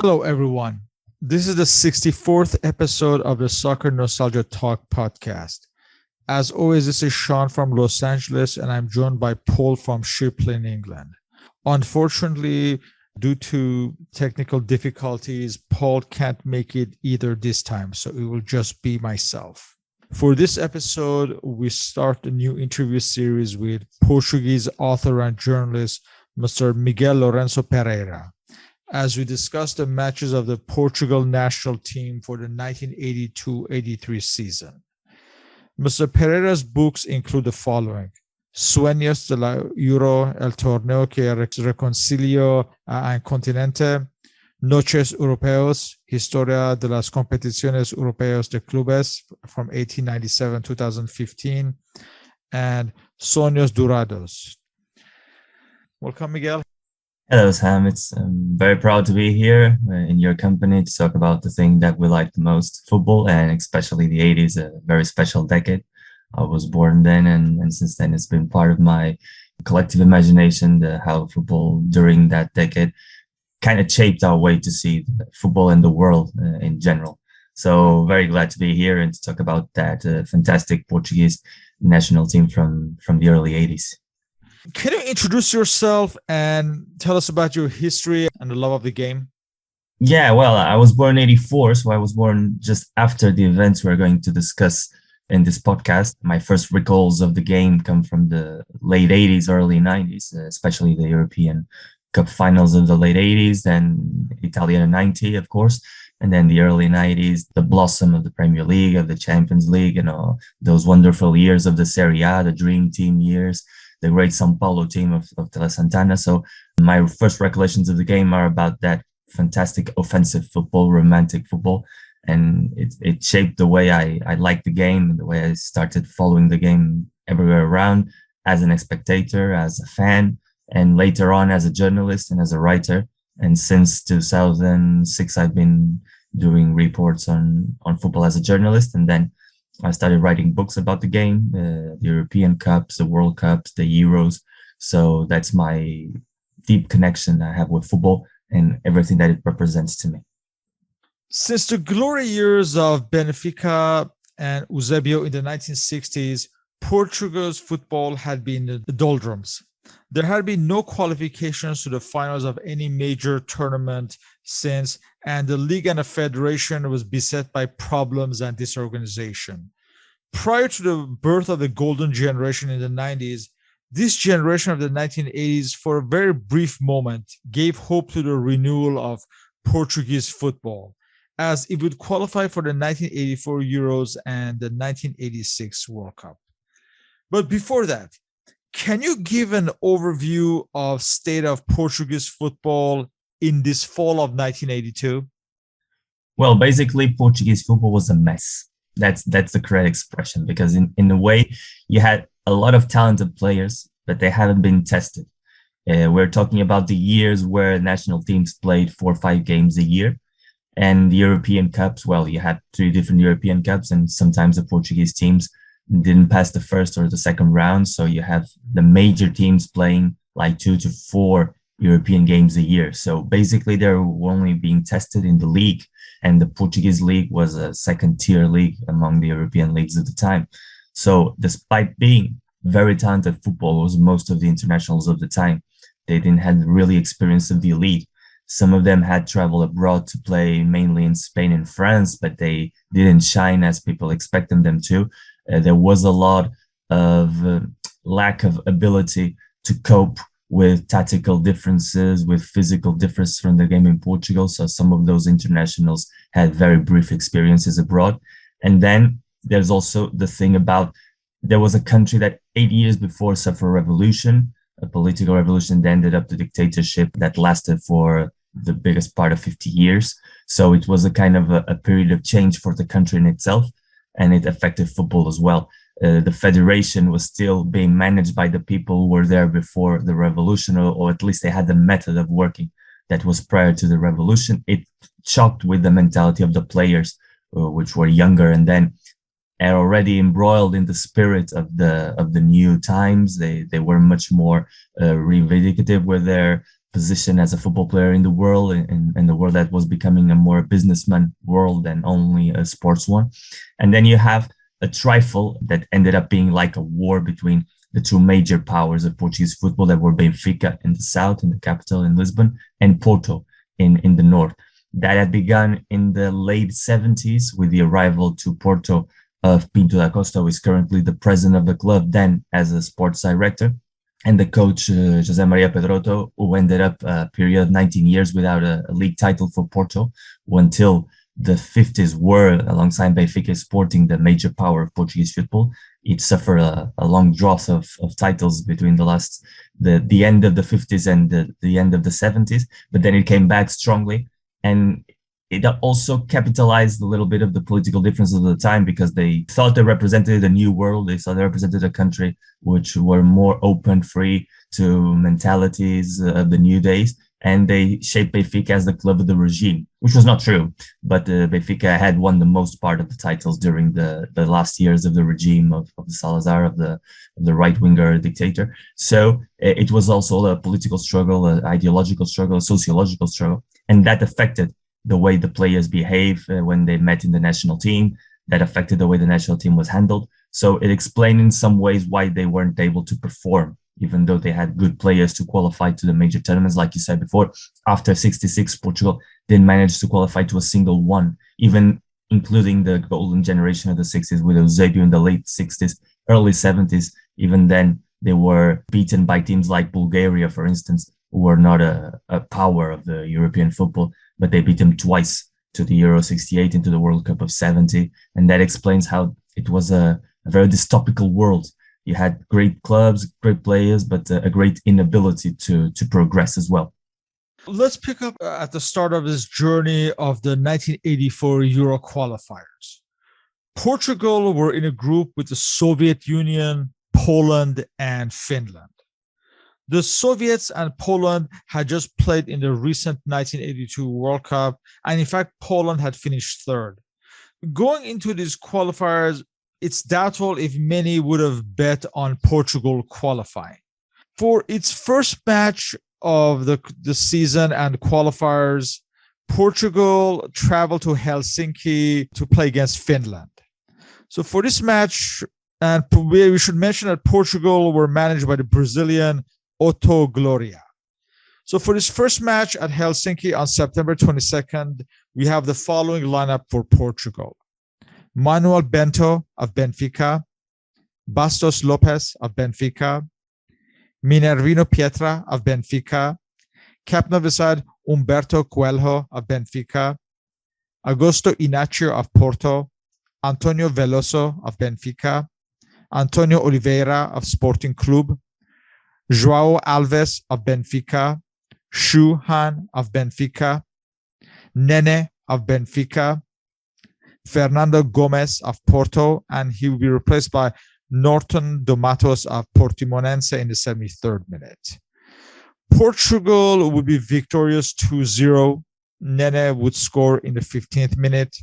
Hello, everyone. This is the 64th episode of the Soccernostalgia Talk Podcast. As always, this is Sean from Los Angeles, and I'm joined by Paul from Shipley, England. Unfortunately, due to technical difficulties, Paul can't make it either this time, so it will just be myself. For this episode, we start a new interview series with Portuguese author and journalist, Mr. Miguel Lourenço Pereira, as we discuss the matches of the Portugal National Team for the 1982-83 season. Mr. Pereira's books include the following: Sueños de la el torneo que reconcilió continente, Noches, europeas, historia de las competiciones europeas de clubes from 1897-2015, and Sonhos Dourados. Welcome, Miguel. Hello, Sam. I'm very proud to be here in your company to talk about the thing that we like the most, football, and especially the 80s, a very special decade. I was born then, and since then it's been part of my collective imagination, how football during that decade kind of shaped our way to see football and the world in general. So very glad to be here and to talk about that fantastic Portuguese national team from the early 80s. Can you introduce yourself and tell us about your history and the love of the game? Yeah, well, I was born in 84, so I was born just after the events we're going to discuss in this podcast. My first recalls of the game come from the late 80s, early 90s, especially the European Cup finals of the late 80s, then Italian 90, of course, and then the early 90s, the blossom of the Premier League, of the Champions League, those wonderful years of the Serie A, the Dream Team years, the great São Paulo team of Tele Santana. So my first recollections of the game are about that fantastic offensive football, romantic football. And it shaped the way I liked the game and the way I started following the game everywhere around as an spectator, as a fan, and later on as a journalist and as a writer. And since 2006, I've been doing reports on football as a journalist. And then I started writing books about the game, the European Cups, the World Cups, the Euros. So that's my deep connection I have with football and everything that it represents to me. Since the glory years of Benfica and Eusebio in the 1960s, Portugal's football had been in the doldrums. There had been no qualifications to the finals of any major tournament since, and the league and the federation was beset by problems and disorganization. Prior to the birth of the golden generation in the 90s, this generation of the 1980s, for a very brief moment, gave hope to the renewal of Portuguese football, as it would qualify for the 1984 Euros and the 1986 World Cup. But before that, can you give an overview of state of Portuguese football in this fall of 1982? Well, basically, Portuguese football was a mess. That's the correct expression, because in a way, you had a lot of talented players, but they haven't been tested. We're talking about the years where national teams played 4 or 5 games a year. And the European Cups, well, you had 3 different European Cups, and sometimes the Portuguese teams didn't pass the first or the second round. So you have the major teams playing like 2 to 4 European games a year. So basically they were only being tested in the league, and the Portuguese league was a second tier league among the European leagues at the time. So despite being very talented footballers, most of the internationals of the time, they didn't have really experience of the elite. Some of them had traveled abroad to play mainly in Spain and France, but they didn't shine as people expected them to. There was a lot of lack of ability to cope with tactical differences, with physical differences from the game in Portugal. So some of those internationals had very brief experiences abroad. And then there's also the thing about, there was a country that 8 years before suffered a revolution, a political revolution that ended up the dictatorship that lasted for the biggest part of 50 years. So it was a kind of a period of change for the country in itself, and it affected football as well. The federation was still being managed by the people who were there before the revolution, or at least they had the method of working that was prior to the revolution. It shocked with the mentality of the players, which were younger and then are already embroiled in the spirit of the new times. They were much more reivindicative with their position as a football player in the world, in the world that was becoming a more businessman world than only a sports one. And then you have a trifle that ended up being like a war between the two major powers of Portuguese football that were Benfica in the south, in the capital in Lisbon, and Porto in the north. That had begun in the late 70s with the arrival to Porto of Pinto da Costa, who is currently the president of the club, then as a sports director, and the coach, José Maria Pedroto, who ended up a period of 19 years without a league title for Porto, until the 50s were, alongside Benfica Sporting, the major power of Portuguese football. It suffered a long drought of titles between the end of the 50s and the end of the 70s, but then it came back strongly. And it also capitalized a little bit of the political differences of the time, because they thought they represented a new world. They thought they represented a country which were more open, free to mentalities of the new days. And they shaped Benfica as the club of the regime, which was not true. But Benfica had won the most part of the titles during the last years of the regime of Salazar, of the right-winger dictator. So it was also a political struggle, an ideological struggle, a sociological struggle. And that affected the way the players behave when they met in the national team. That affected the way the national team was handled. So it explained in some ways why they weren't able to perform, even though they had good players to qualify to the major tournaments. Like you said before, after 66, Portugal didn't manage to qualify to a single one, even including the golden generation of the 60s with Eusebio in the late 60s, early 70s. Even then, they were beaten by teams like Bulgaria, for instance, who were not a power of the European football, but they beat them twice, to the Euro 68 and to the World Cup of 70. And that explains how it was a very dystopical world. You had great clubs, great players, but a great inability to progress as well. Let's pick up at the start of this journey of the 1984 Euro qualifiers. Portugal were in a group with the Soviet Union, Poland, and Finland. The Soviets and Poland had just played in the recent 1982 World Cup, and in fact, Poland had finished third. Going into these qualifiers, it's doubtful if many would have bet on Portugal qualifying. For its first match of the season and qualifiers, Portugal traveled to Helsinki to play against Finland. So for this match, and we should mention that Portugal were managed by the Brazilian Otto Gloria. So for this first match at Helsinki on September 22nd, we have the following lineup for Portugal. Manuel Bento of Benfica, Bastos Lopes of Benfica, Minervino Pietra of Benfica, captain of the side Humberto Coelho of Benfica, Augusto Inácio of Porto, Antonio Veloso of Benfica, Antonio Oliveira of Sporting Club, João Alves of Benfica, Shu Han of Benfica, Nene of Benfica, Fernando Gomes of Porto, and he will be replaced by Norton Domatos of Portimonense in the 73rd minute. Portugal would be victorious 2-0. Nene would score in the 15th minute,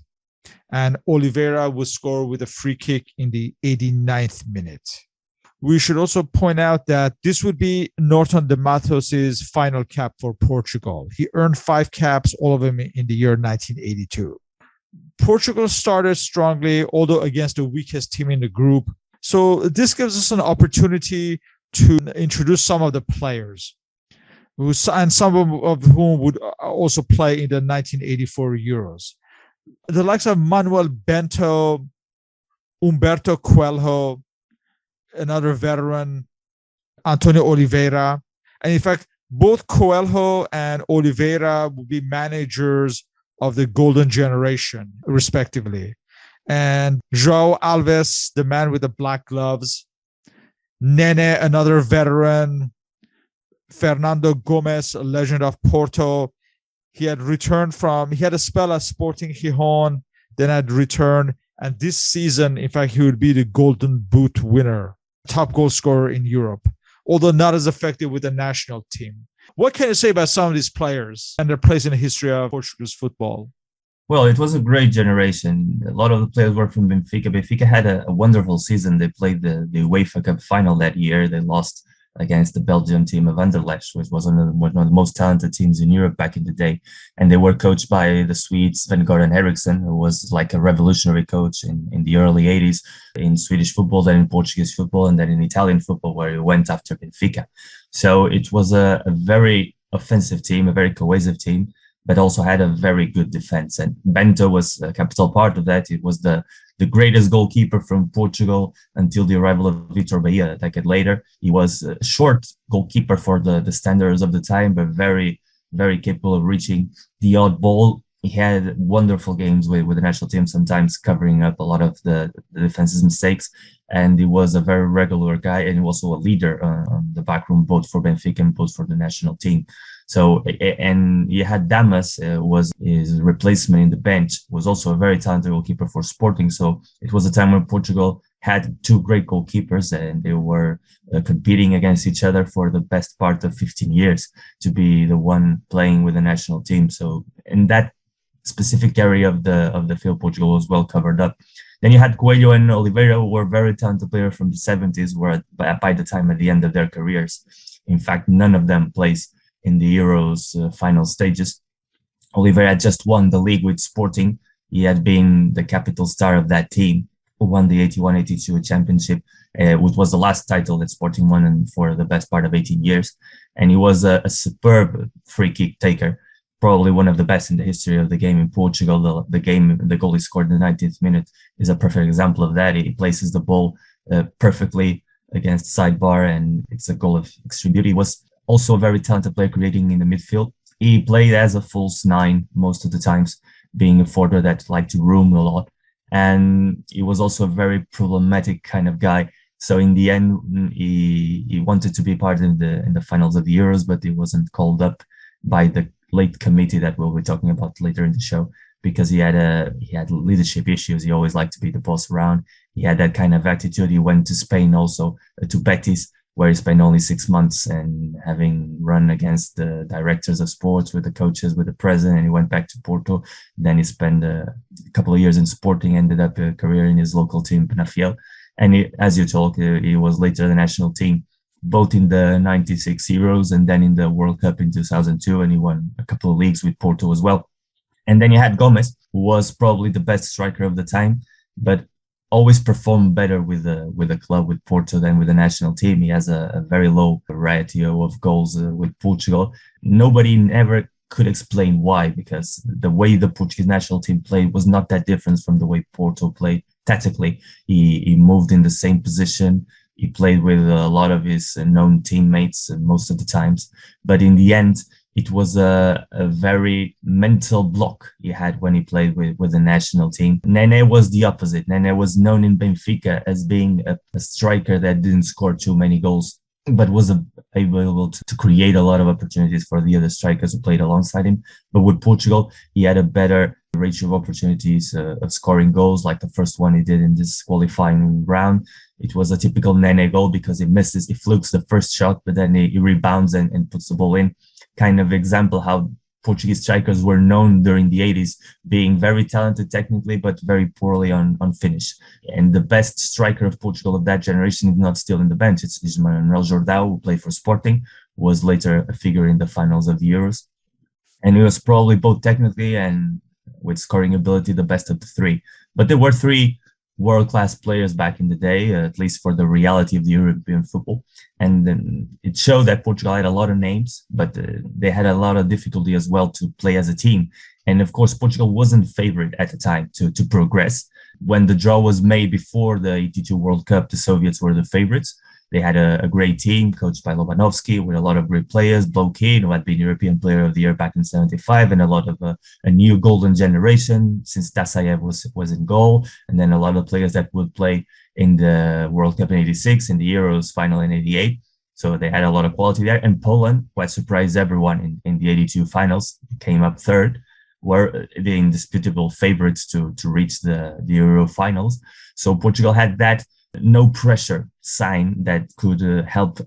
and Oliveira would score with a free kick in the 89th minute. We should also point out that this would be Norton Domatos' final cap for Portugal. He earned 5 caps, all of them in the year 1982. Portugal started strongly, although against the weakest team in the group. So this gives us an opportunity to introduce some of the players, and some of whom would also play in the 1984 Euros. The likes of Manuel Bento, Humberto Coelho, another veteran, Antonio Oliveira. And in fact, both Coelho and Oliveira will be managers of the golden generation, respectively. And João Alves, the man with the black gloves, Nene, another veteran, Fernando Gomes, a legend of Porto. He had a spell at Sporting Gijón, then had returned. And this season, in fact, he would be the Golden Boot winner, top goal scorer in Europe, although not as effective with the national team. What can you say about some of these players and their place in the history of Portuguese football? Well, it was a great generation. A lot of the players were from Benfica. Benfica had a wonderful season. They played the UEFA Cup final that year. They lost against the Belgian team of Anderlecht, which was one of the most talented teams in Europe back in the day. And they were coached by the Swedes Sven-Göran Eriksson, who was like a revolutionary coach in the early 80s in Swedish football, then in Portuguese football, and then in Italian football, where he went after Benfica. So it was a very offensive team, a very cohesive team, but also had a very good defense. And Bento was a capital part of that. It was the greatest goalkeeper from Portugal until the arrival of Vitor Bahia a decade later. He was a short goalkeeper for the standards of the time, but very, very capable of reaching the odd ball. He had wonderful games with the national team, sometimes covering up a lot of the defense's mistakes. And he was a very regular guy, and also a leader on the backroom, both for Benfica and both for the national team. So, and you had Damas was his replacement in the bench, was also a very talented goalkeeper for Sporting. So it was a time when Portugal had two great goalkeepers, and they were competing against each other for the best part of 15 years to be the one playing with the national team. So in that specific area of the field, Portugal was well covered up. Then you had Coelho and Oliveira, who were very talented players from the 70s, were by the time at the end of their careers. In fact, none of them plays in the Euros final stages. Oliveira had just won the league with Sporting. He had been the capital star of that team, who won the 81-82 championship, which was the last title that Sporting won for the best part of 18 years. And he was a superb free kick taker, probably one of the best in the history of the game in Portugal. The goal he scored in the 19th minute is a perfect example of that. He places the ball perfectly against the sidebar, and it's a goal of extreme beauty. He was also a very talented player creating in the midfield. He played as a false nine most of the times, being a forward that liked to roam a lot. And he was also a very problematic kind of guy. So in the end, he wanted to be part in the finals of the Euros, but he wasn't called up by the late committee that we'll be talking about later in the show, because he had leadership issues. He always liked to be the boss around. He had that kind of attitude. He went to Spain also, to Betis, where he spent only 6 months, and having run against the directors of sports, with the coaches, with the president, and he went back to Porto. Then he spent a couple of years in Sporting, ended up a career in his local team, Penafiel. And as you told, he was later the national team, both in the 96 Euros and then in the World Cup in 2002, and he won a couple of leagues with Porto as well. And then you had Gomes, who was probably the best striker of the time, but always performed better with a club, with Porto, than with the national team. He has a very low ratio of goals with Portugal. Nobody never could explain why, because the way the Portuguese national team played was not that different from the way Porto played tactically. He moved in the same position. He played with a lot of his known teammates most of the times. But in the end, it was a very mental block he had when he played with the national team. Nene was the opposite. Nene was known in Benfica as being a striker that didn't score too many goals, but was able to create a lot of opportunities for the other strikers who played alongside him. But with Portugal, he had a better ratio of opportunities of scoring goals, like the first one he did in this qualifying round. It was a typical Nene goal because he flukes the first shot, but then he rebounds and puts the ball in. Kind of example how Portuguese strikers were known during the 80s, being very talented technically, but very poorly on finish. And the best striker of Portugal of that generation is not still in the bench. It's Manuel Jordão, who played for Sporting, who was later a figure in the finals of the Euros. And he was probably both technically and with scoring ability the best of the three. But there were three world-class players back in the day, at least for the reality of the European football. And then it showed that Portugal had a lot of names, but they had a lot of difficulty as well to play as a team. And of course, Portugal wasn't favored at the time to progress. When the draw was made before the 82 World Cup, the Soviets were the favorites. They had a great team coached by Lobanovsky with a lot of great players. Blokin, who had been European Player of the Year back in 75, and a lot of a new golden generation since Dasayev was in goal. And then a lot of players that would play in the World Cup in 86, in the Euros final in 88. So they had a lot of quality there. And Poland, who had surprised everyone in the 82 finals, came up third, were the indisputable favorites to reach the Euro finals. So Portugal had that no pressure sign that could help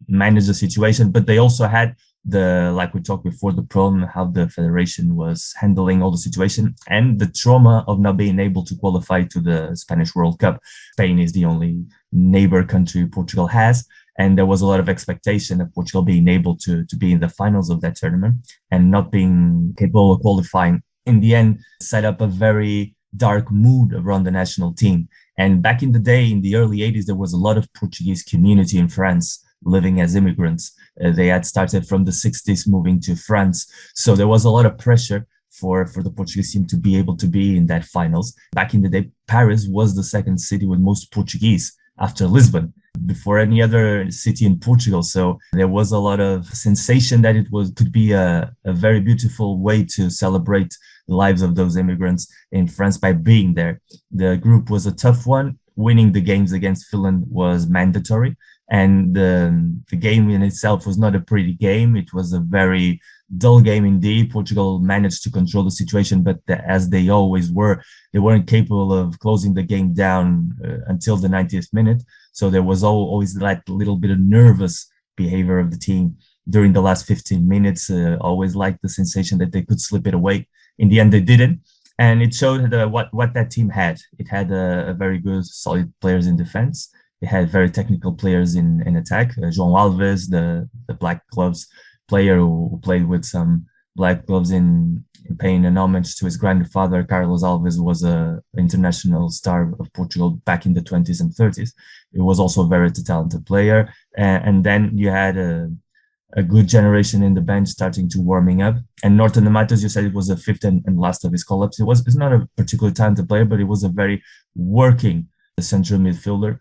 manage the situation, but they also had like we talked before, the problem how the federation was handling all the situation and the trauma of not being able to qualify to the Spanish World Cup. Spain is the only neighbor country Portugal has, And there was a lot of expectation of Portugal being able to be in the finals of that tournament and not being capable of qualifying. In the end, set up a very dark mood around the national team. And back in the day, in the early 80s, there was a lot of Portuguese community in France living as immigrants. They had started from the 60s moving to France. So there was a lot of pressure for the Portuguese team to be able to be in that finals. Back in the day, Paris was the second city with most Portuguese after Lisbon, before any other city in Portugal. So there was a lot of sensation that could be a very beautiful way to celebrate the lives of those immigrants in France by being there. The group was a tough one. Winning the games against Finland was mandatory. And the game in itself was not a pretty game. It was a very dull game indeed. Portugal managed to control the situation, but as they always were, they weren't capable of closing the game down until the 90th minute. So there was always that little bit of nervous behavior of the team during the last 15 minutes, always like the sensation that they could slip it away. In the end, they didn't. And it showed what that team had. It had a very good, solid players in defense. It had very technical players in attack. João Alves, the black gloves player who played with some black gloves in paying an homage to his grandfather. Carlos Alves was an international star of Portugal back in the 20s and 30s. He was also a very talented player. And then you had a good generation in the bench starting to warming up. And Norton Matos, you said it was the fifth and last of his call-ups. It's not a particularly talented player, but it was a very working central midfielder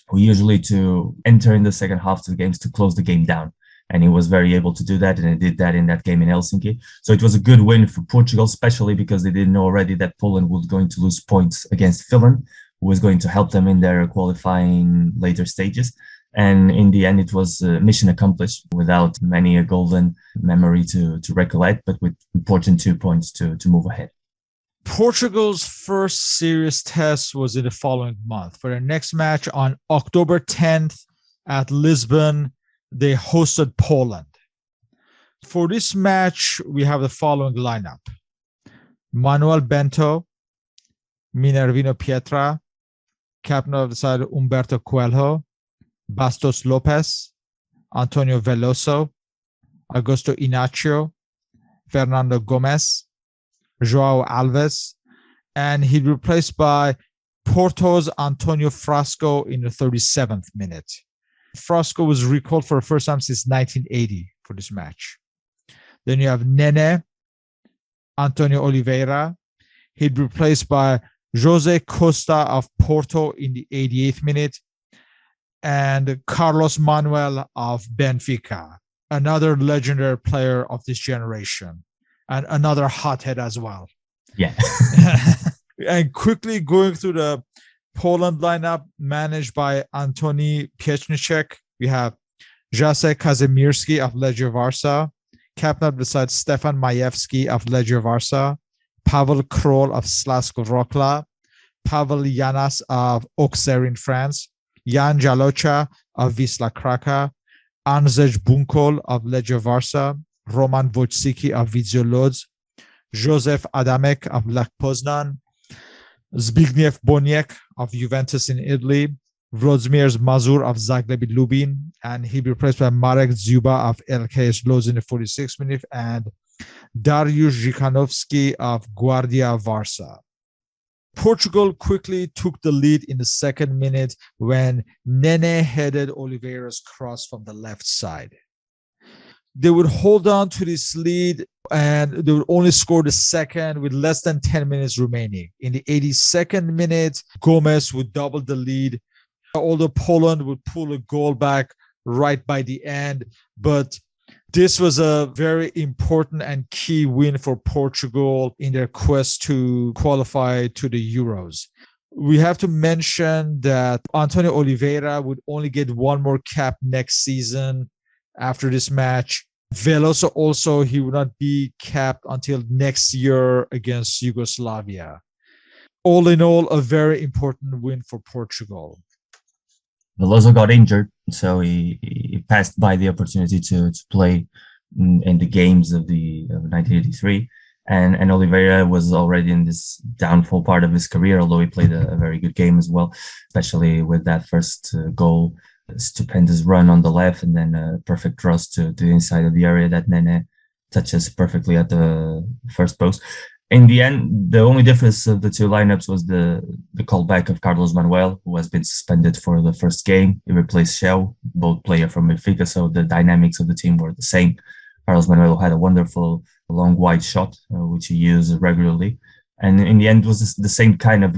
who usually to enter in the second half of the games to close the game down. And he was very able to do that, and he did that in that game in Helsinki. So it was a good win for Portugal, especially because they didn't know already that Poland was going to lose points against Finland, who was going to help them in their qualifying later stages. And in the end, it was mission accomplished without many a golden memory to recollect, but with important 2 points to move ahead. Portugal's first serious test was in the following month. For their next match on October 10th at Lisbon, they hosted Poland. For this match, we have the following lineup: Manuel Bento, Minervino Pietra, captain of the side Humberto Coelho, Bastos Lopez, Antonio Veloso, Augusto Inacio, Fernando Gomez, João Alves, and he'd replaced by Porto's Antonio Frasco in the 37th minute. Frasco was recalled for the first time since 1980 for this match. Then you have Nene, Antonio Oliveira. He'd replaced by Jose Costa of Porto in the 88th minute, and Carlos Manuel of Benfica, another legendary player of this generation, and another hothead as well. Yeah. And quickly going through the Poland lineup managed by Antoni Pieczniczek, we have Jacek Kazimierski of Legia Warsaw, captain beside Stefan Majewski of Legia Warsaw, Pavel Kroll of Śląsk Wrocław, Pavel Janas of Auxerre in France, Jan Jalocha of Wisla Krakow, Andrzej Bunkol of Legia Warsaw, Roman Wojcicki of Widzio Łódź, Józef Adamek of Lech Poznan, Zbigniew Boniek of Juventus in Italy, Włodzimierz Mazur of Zagłębie Lubin, and he replaced by Marek Dzuba of LKS Lodz in the 46th minute, and Dariusz Zdzikanowski of Guardia Warsaw. Portugal quickly took the lead in the second minute when Nene headed Oliveira's cross from the left side. They would hold on to this lead and they would only score the second with less than 10 minutes remaining. In the 82nd minute, Gomez would double the lead, although Poland would pull a goal back right by the end. But this was a very important and key win for Portugal in their quest to qualify to the Euros. We have to mention that Antonio Oliveira would only get one more cap next season after this match. Veloso also, he would not be capped until next year against Yugoslavia. All in all, a very important win for Portugal. Veloso got injured, so he passed by the opportunity to play in the games of 1983. And Oliveira was already in this downfall part of his career, although he played a very good game as well, especially with that first goal a stupendous run on the left, and then a perfect cross to the inside of the area that Nene touches perfectly at the first post. In the end, the only difference of the two lineups was the callback of Carlos Manuel, who has been suspended for the first game. He replaced Shell, both player from Benfica, so the dynamics of the team were the same. Carlos Manuel had a wonderful long wide shot, which he used regularly. And in the end, it was the same kind of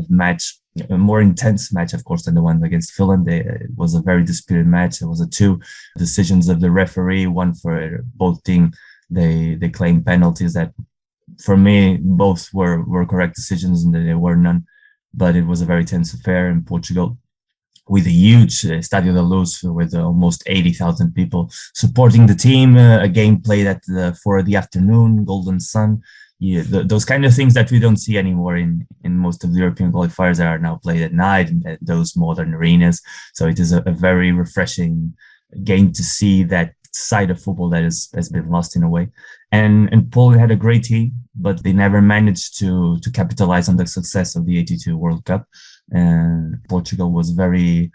match, a more intense match, of course, than the one against Finland. It was a very disputed match. It was two decisions of the referee, one for both teams. They claimed penalties that, for me, both were correct decisions, and there were none. But it was a very tense affair in Portugal, with a huge Estádio da Luz with almost 80,000 people supporting the team. A game played at 4 p.m, golden sun. Yeah, those kind of things that we don't see anymore in most of the European qualifiers that are now played at night in those modern arenas. So it is a very refreshing game to see that side of football that has been lost in a way. And Poland had a great team, but they never managed to capitalize on the success of the 82 World Cup. And Portugal was very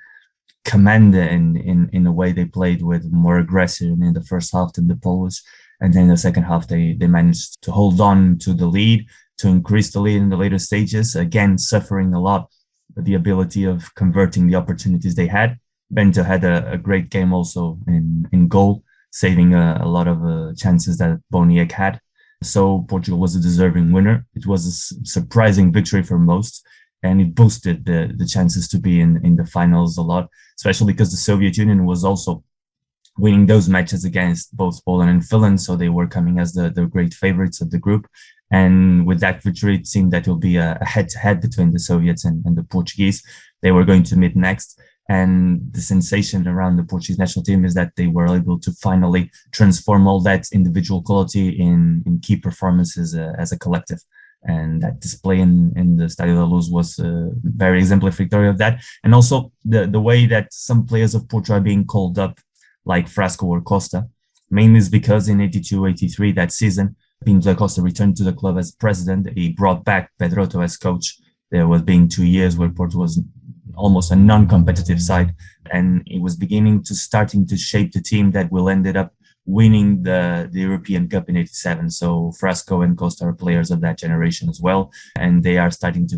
commanded in the way they played, with more aggression in the first half than the Polish. And then in the second half, they managed to hold on to the lead, to increase the lead in the later stages, again, suffering a lot with the ability of converting the opportunities they had. Bento had a great game also in goal, saving a lot of chances that Boniek had. So Portugal was a deserving winner. It was a surprising victory for most, and it boosted the chances to be in the finals a lot, especially because the Soviet Union was also winning those matches against both Poland and Finland, so they were coming as the great favorites of the group. And with that victory, it seemed that it will be a head-to-head between the Soviets and the Portuguese. They were going to meet next. And the sensation around the Portuguese national team is that they were able to finally transform all that individual quality in key performances as a collective. And that display in the Estádio da Luz was very exemplary of that. And also the way that some players of Portugal are being called up, like Frasco or Costa, mainly is because in 82-83, that season, Pinto da Costa returned to the club as president. He brought back Pedroto as coach. There was being 2 years where Porto was almost a non-competitive side, and it was starting to shape the team that will ended up winning the European Cup in 87. So Frasco and Costa are players of that generation as well, and they are starting to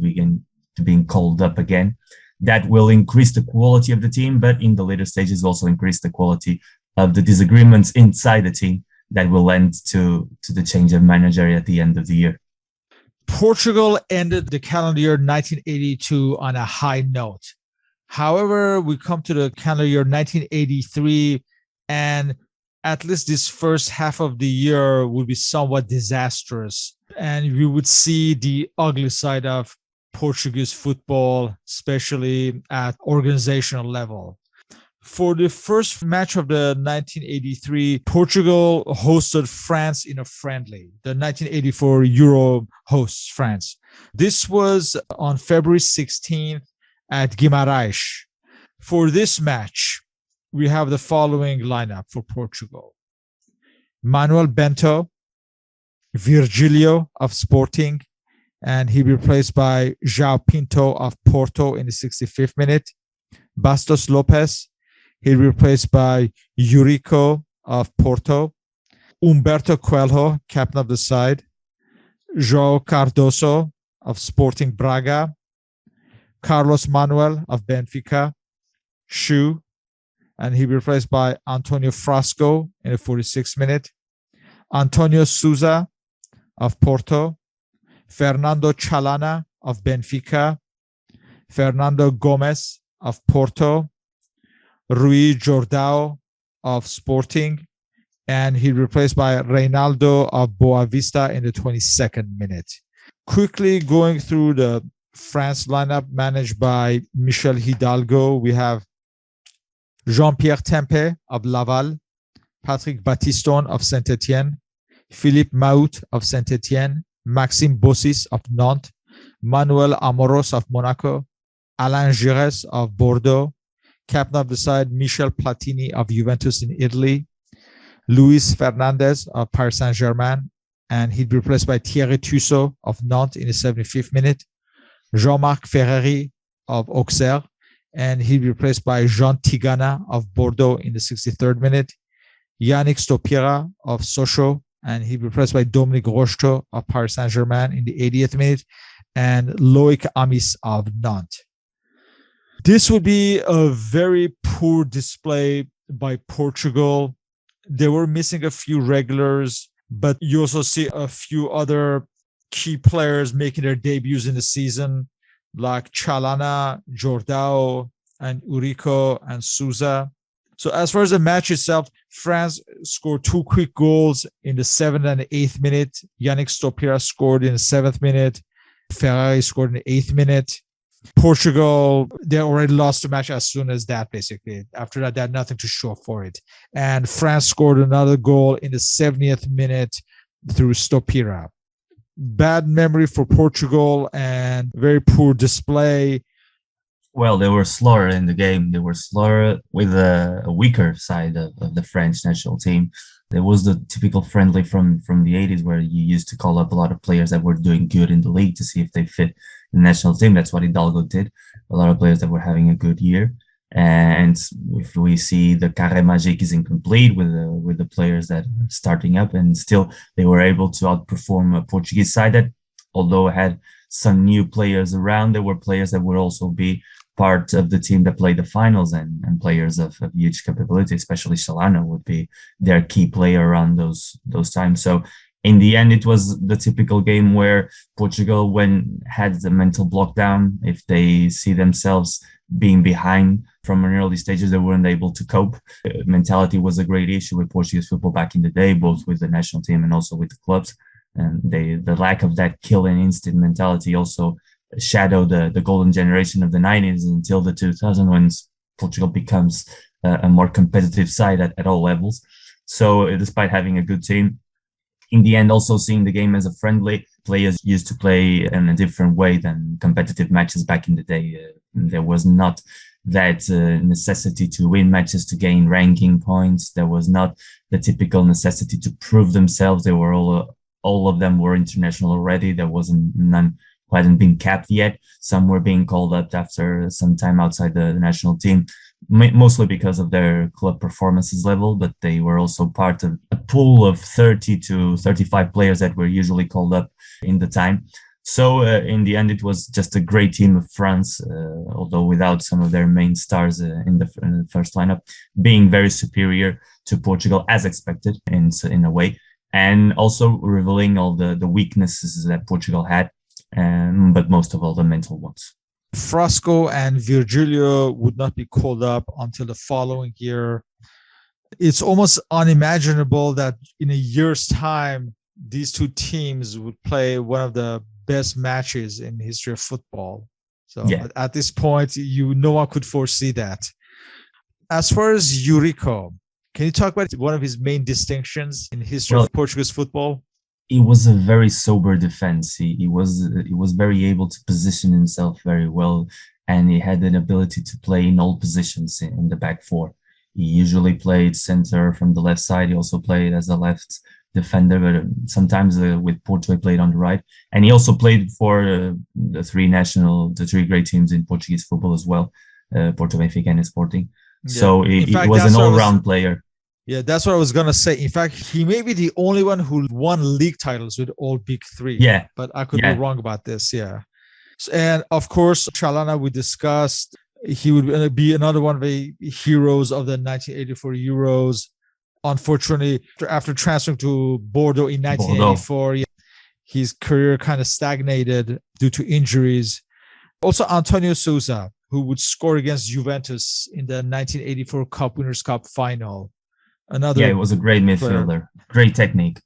being called up again. That will increase the quality of the team, but in the later stages also increase the quality of the disagreements inside the team that will end to the change of manager at the end of the year. Portugal ended the calendar year 1982 on a high note. However, we come to the calendar year 1983, and at least this first half of the year would be somewhat disastrous. And we would see the ugly side of Portuguese football, especially at organizational level. For the first match of the 1983, Portugal hosted France in a friendly. The 1984 Euro hosts France. This was on February 16th at Guimarães. For this match, we have the following lineup for Portugal: Manuel Bento, Virgilio of Sporting, and he replaced by João Pinto of Porto in the 65th minute. Bastos Lopes, he replaced by Eurico of Porto. Humberto Coelho, captain of the side. João Cardoso of Sporting Braga. Carlos Manuel of Benfica. Shu, and he replaced by Antonio Frasco in the 46th minute. Antonio Sousa of Porto. Fernando Chalana of Benfica. Fernando Gomes of Porto. Rui Jordão of Sporting, and he replaced by Reinaldo of Boavista in the 22nd minute. Quickly going through the France lineup managed by Michel Hidalgo, we have Jean-Pierre Tempe of Laval, Patrick Battiston of Saint-Etienne, Philippe Maut of Saint-Etienne, Maxime Bossis of Nantes, Manuel Amoros of Monaco, Alain Giresse of Bordeaux, captain of the side Michel Platini of Juventus in Italy, Luis Fernandez of Paris Saint-Germain, and he'd be replaced by Thierry Tussaud of Nantes in the 75th minute, Jean-Marc Ferreri of Auxerre, and he'll be replaced by Jean Tigana of Bordeaux in the 63rd minute. Yannick Stopira of Sochaux, and he'll be replaced by Dominique Rocheteau of Paris Saint-Germain in the 80th minute, and Loic Amis of Nantes. This would be a very poor display by Portugal. They were missing a few regulars, but you also see a few other key players making their debuts in the season, like Chalana, Jordao, and Urico and Souza. So as far as the match itself, France scored 2 quick goals in the 7th and the 8th minute. Yannick Stopira scored in the 7th minute. Ferrari scored in the 8th minute. Portugal, they already lost the match as soon as that, basically. After that, they had nothing to show for it. And France scored another goal in the 70th minute through Stopira. Bad memory for Portugal and very poor display. Well, they were slower in the game. They were slower with a weaker side of the French national team. There was the typical friendly from the 80s where you used to call up a lot of players that were doing good in the league to see if they fit the national team. That's what Hidalgo did. A lot of players that were having a good year. And if we see the Carré Magique is incomplete with the players that are starting up, and still they were able to outperform a Portuguese side that, although had some new players around, there were players that would also be part of the team that played the finals and players of huge capability, especially Chalana would be their key player around those times. So in the end, it was the typical game where Portugal, when had the mental block down, if they see themselves being behind from an early stages, they weren't able to cope. Mentality was a great issue with Portuguese football back in the day, both with the national team and also with the clubs. And the lack of that killing instinct mentality also shadow the golden generation of the 90s until the 2000s, when Portugal becomes a more competitive side at all levels. So despite having a good team, in the end, also seeing the game as a friendly, players used to play in a different way than competitive matches back in the day. There was not that necessity to win matches to gain ranking points. There was not the typical necessity to prove themselves. They were all of them were international already. There wasn't none who hadn't been capped yet. Some were being called up after some time outside the national team, mostly because of their club performances level, but they were also part of a pool of 30 to 35 players that were usually called up in the time. So in the end, it was just a great team of France, although without some of their main stars in the first lineup, being very superior to Portugal as expected in a way, and also revealing all the weaknesses that Portugal had, but most of all the mental ones. Frasco and Virgilio would not be called up until the following year. It's almost unimaginable that in a year's time, these two teams would play one of the best matches in the history of football. So yeah. At this point, no one could foresee that. As far as Eurico, can you talk about one of his main distinctions in the history of Portuguese football? He was a very sober defense. He was very able to position himself very well, and he had an ability to play in all positions in the back four. He usually played center from the left side. He also played as a left defender, but sometimes with Porto he played on the right. And he also played for the three great teams in Portuguese football as well, Porto, Benfica, and Sporting. Yeah. So he was an all-round player. Yeah, that's what I was going to say. In fact, he may be the only one who won league titles with all big three. Yeah. But I could be wrong about this. Yeah. And of course, Chalana, we discussed, he would be another one of the heroes of the 1984 Euros. Unfortunately, after transferring to Bordeaux in 1984, his career kind of stagnated due to injuries. Also, Antonio Sousa, who would score against Juventus in the 1984 Cup Winners' Cup final. It was a great midfielder, great technique.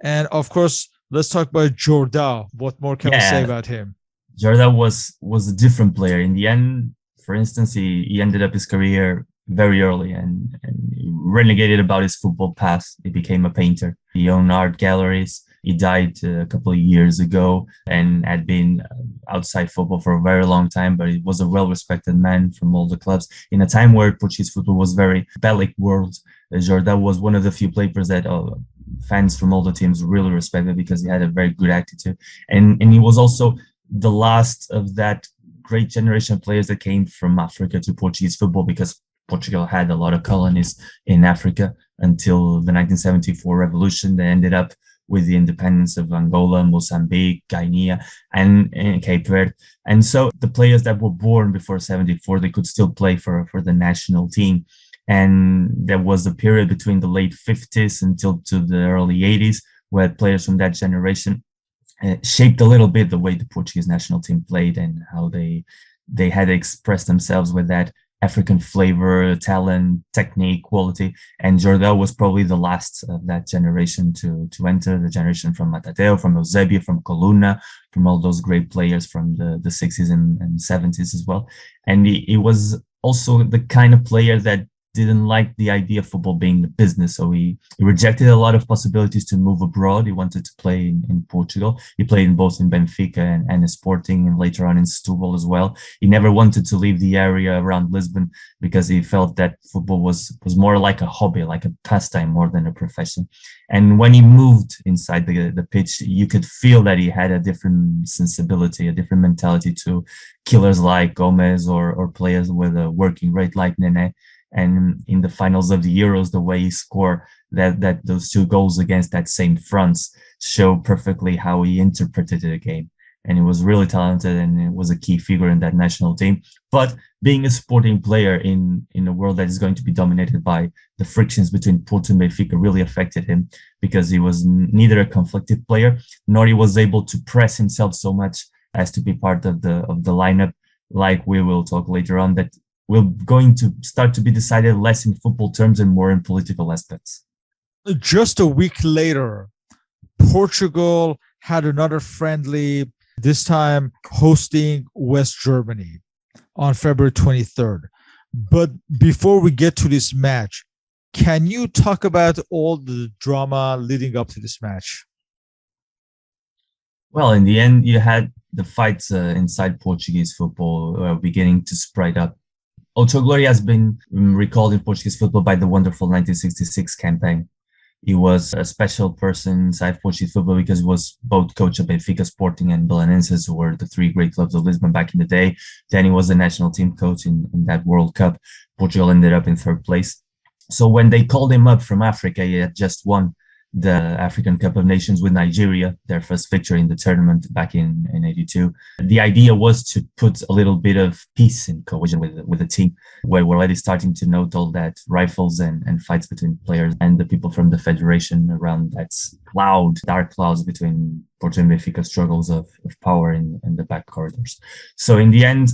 And of course, let's talk about Jordao. What more can we say about him? Jordao was a different player. In the end, for instance, he ended up his career very early and renegated about his football past. He became a painter. He owned art galleries. He died a couple of years ago and had been outside football for a very long time, but he was a well-respected man from all the clubs. In a time where Portuguese football was very bellic world, Jordao was one of the few players that fans from all the teams really respected because he had a very good attitude. And he was also the last of that great generation of players that came from Africa to Portuguese football, because Portugal had a lot of colonies in Africa until the 1974 revolution. They ended up with the independence of Angola, Mozambique, Guinea, and Cape Verde. And so the players that were born before 74, they could still play for the national team. And there was a period between the late 50s until to the early 80s where players from that generation shaped a little bit the way the Portuguese national team played and how they had to express themselves with that African flavor, talent, technique, quality. And Jordão was probably the last of that generation to enter, the generation from Matateu, from Eusebio, from Coluna, from all those great players from the 60s and 70s as well. And he was also the kind of player that didn't like the idea of football being a business. So he rejected a lot of possibilities to move abroad. He wanted to play in Portugal. He played in both in Benfica and Sporting, and later on in Setúbal as well. He never wanted to leave the area around Lisbon because he felt that football was more like a hobby, like a pastime more than a profession. And when he moved inside the pitch, you could feel that he had a different sensibility, a different mentality to killers like Gomez or players with a working rate like Nene. And in the finals of the Euros, the way he scored that those two goals against that same France show perfectly how he interpreted the game. And he was really talented, and it was a key figure in that national team. But being a sporting player in a world that is going to be dominated by the frictions between Porto and Benfica really affected him, because he was neither a conflicted player, nor he was able to press himself so much as to be part of the lineup, like we will talk later on, that we're going to start to be decided less in football terms and more in political aspects. Just a week later, Portugal had another friendly, this time hosting West Germany on February 23rd. But before we get to this match, can you talk about all the drama leading up to this match? Well, in the end, you had the fights inside Portuguese football beginning to spread up. Outro Glória has been recalled in Portuguese football by the wonderful 1966 campaign. He was a special person inside Portuguese football because he was both coach of Benfica, Sporting, and Belenenses, who were the three great clubs of Lisbon back in the day. Then he was the national team coach in that World Cup. Portugal ended up in third place. So when they called him up from Africa, he had just won the African Cup of Nations with Nigeria, their first victory in the tournament back in 82. The idea was to put a little bit of peace and cohesion with the team, where we're already starting to note all that rifles and fights between players and the people from the federation around that dark clouds between Porto and Benfica struggles of power in the back corridors. So in the end,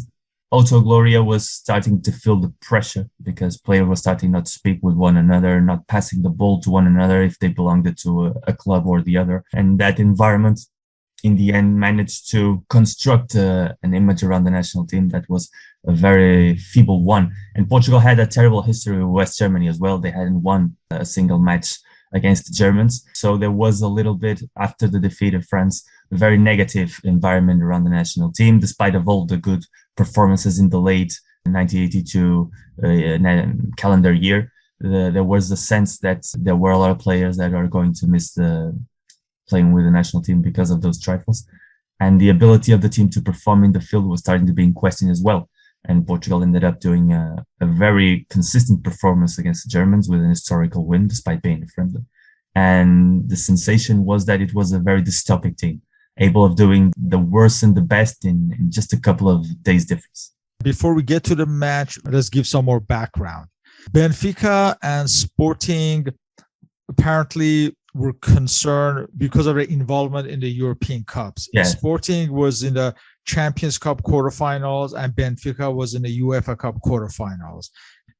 Outro Glória was starting to feel the pressure because players were starting not to speak with one another, not passing the ball to one another if they belonged to a club or the other. And that environment, in the end, managed to construct an image around the national team that was a very feeble one. And Portugal had a terrible history with West Germany as well. They hadn't won a single match against the Germans. So there was a little bit, after the defeat of France, a very negative environment around the national team, despite of all the good performances in the late 1982 calendar year. There was a sense that there were a lot of players that are going to miss playing with the national team because of those trifles. And the ability of the team to perform in the field was starting to be in question as well. And Portugal ended up doing a very consistent performance against the Germans with an historical win, despite being friendly. And the sensation was that it was a very dystopic team, able of doing the worst and the best in just a couple of days difference. Before we get to the match, let's give some more background. Benfica and Sporting apparently were concerned because of their involvement in the European Cups. Yes. Sporting was in the Champions Cup quarterfinals and Benfica was in the UEFA Cup quarterfinals.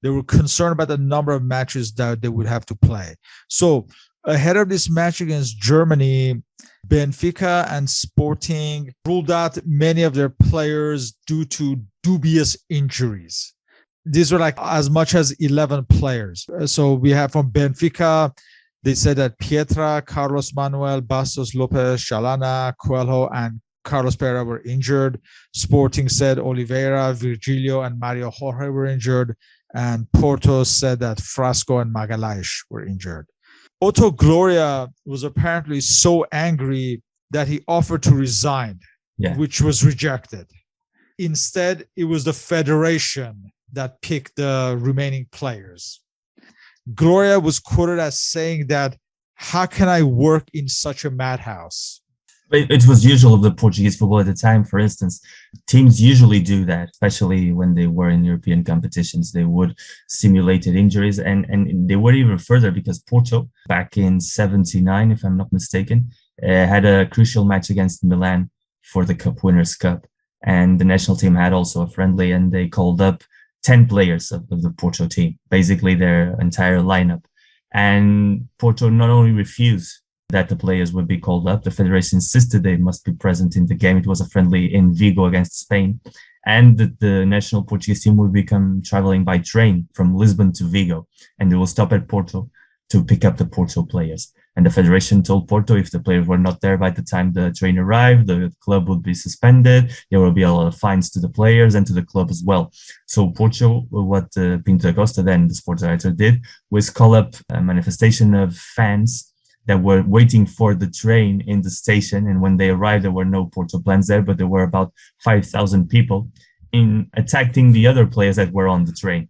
They were concerned about the number of matches that they would have to play. So ahead of this match against Germany, Benfica and Sporting ruled out many of their players due to dubious injuries. These were like as much as 11 players. So we have from Benfica, they said that Pietra, Carlos Manuel, Bastos Lopez, Chalana, Coelho, and Carlos Pereira were injured. Sporting said Oliveira, Virgilio, and Mario Jorge were injured. And Porto said that Frasco and Magalhães were injured. Outro Glória was apparently so angry that he offered to resign, which was rejected. instead, it was the federation that picked the remaining players. Gloria was quoted as saying that, "How can I work in such a madhouse?" It was usual of the Portuguese football at the time. For instance, teams usually do that, especially when they were in European competitions. They would simulate injuries, and they went even further because Porto, back in '79, if I'm not mistaken, had a crucial match against Milan for the Cup Winners' Cup. And the national team had also a friendly, and they called up 10 players of the Porto team, basically their entire lineup. And Porto not only refused that the players would be called up, the federation insisted they must be present in the game. It was a friendly in Vigo against Spain. And the national Portuguese team would become traveling by train from Lisbon to Vigo. And they will stop at Porto to pick up the Porto players. And the federation told Porto if the players were not there by the time the train arrived, the club would be suspended. There will be a lot of fines to the players and to the club as well. So Porto, what Pinto da Costa, then the sports director, did was call up a manifestation of fans that were waiting for the train in the station. And when they arrived, there were no Porto plans there, but there were about 5,000 people in attacking the other players that were on the train.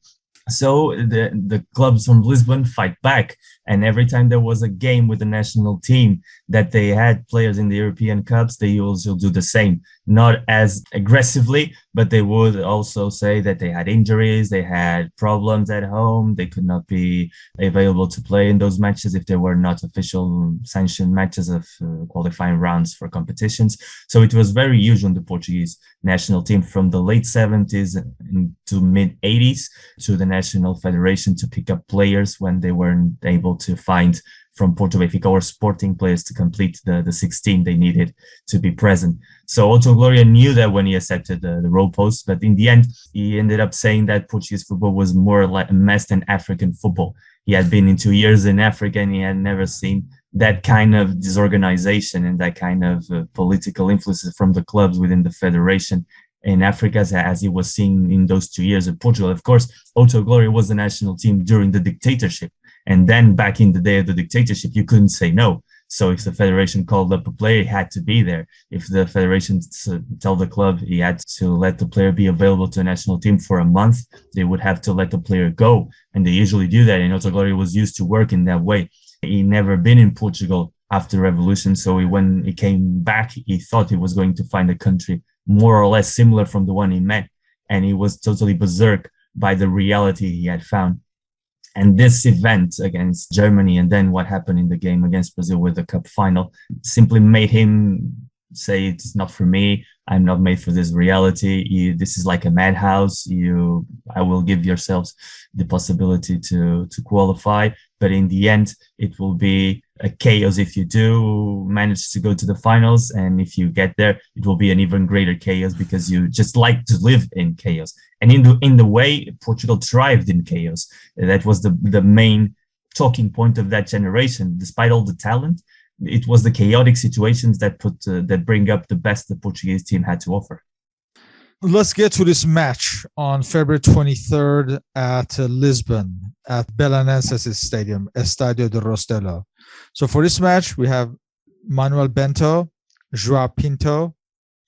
So the clubs from Lisbon fight back. And every time there was a game with the national team that they had players in the European Cups, they also do the same. Not as aggressively, but they would also say that they had injuries, they had problems at home, they could not be available to play in those matches if they were not official sanctioned matches of qualifying rounds for competitions. So it was very usual in the Portuguese national team from the late 70s to mid 80s to the national federation to pick up players when they weren't able to find from Porto Benfica or Sporting players to complete the 16 they needed to be present. So Otto Gloria knew that when he accepted the role post, but in the end, he ended up saying that Portuguese football was more like a mess than African football. He had been in 2 years in Africa and he had never seen that kind of disorganization and that kind of political influences from the clubs within the federation in Africa as he was seeing in those 2 years in Portugal. Of course, Otto Gloria was the national team during the dictatorship. And then back in the day of the dictatorship, you couldn't say no. So if the federation called up a player, he had to be there. If the federation told the club he had to let the player be available to a national team for a month, they would have to let the player go. And they usually do that. And Otto Gloria was used to work in that way. He never been in Portugal after revolution. So when he came back, he thought he was going to find a country more or less similar from the one he met. And he was totally berserk by the reality he had found. And this event against Germany and then what happened in the game against Brazil with the cup final simply made him say, it's not for me. I'm not made for this reality. This is like a madhouse. I will give yourselves the possibility to qualify. But in the end, it will be a chaos if you do manage to go to the finals. And if you get there, it will be an even greater chaos because you just like to live in chaos. And in the way, Portugal thrived in chaos. That was the main talking point of that generation. Despite all the talent, it was the chaotic situations that bring up the best the Portuguese team had to offer. Let's get to this match on February 23rd at Lisbon at Belenenses Stadium, Estadio de Rostelo. So for this match, we have Manuel Bento, João Pinto,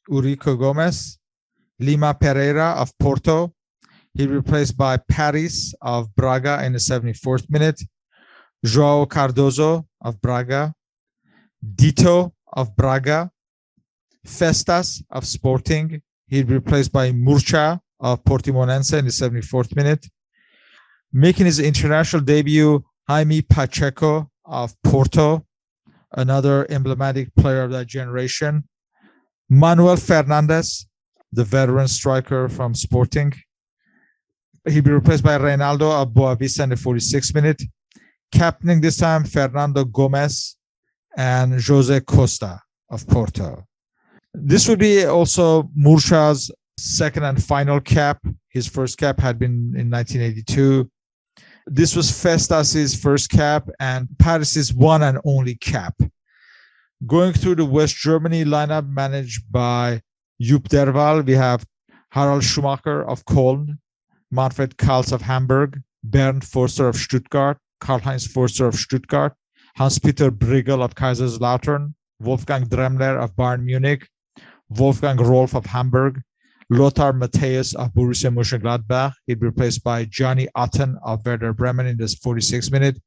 Eurico Gomes, Lima Pereira of Porto. He replaced by Paris of Braga in the 74th minute, João Cardoso of Braga, Dito of Braga, Festas of Sporting. He replaced by Murcha of Portimonense in the 74th minute. Making his international debut, Jaime Pacheco of Porto, another emblematic player of that generation. Manuel Fernandes, the veteran striker from Sporting. He'll be replaced by Reinaldo of Boavista in the 46th minute. Captaining this time, Fernando Gomes and Jose Costa of Porto. This would be also Murcha's second and final cap. His first cap had been in 1982. This was Festas' first cap and Paris' one and only cap. Going through the West Germany lineup managed by Jupp Derval, we have Harald Schumacher of Köln, Manfred Kals of Hamburg, Bernd Forster of Stuttgart, Karl-Heinz Forster of Stuttgart, Hans-Peter Briegel of Kaiserslautern, Wolfgang Dremmler of Bayern Munich, Wolfgang Rolf of Hamburg, Lothar Matthäus of Borussia Mönchengladbach. He'd be replaced by Johnny Otten of Werder Bremen in the 46th minute.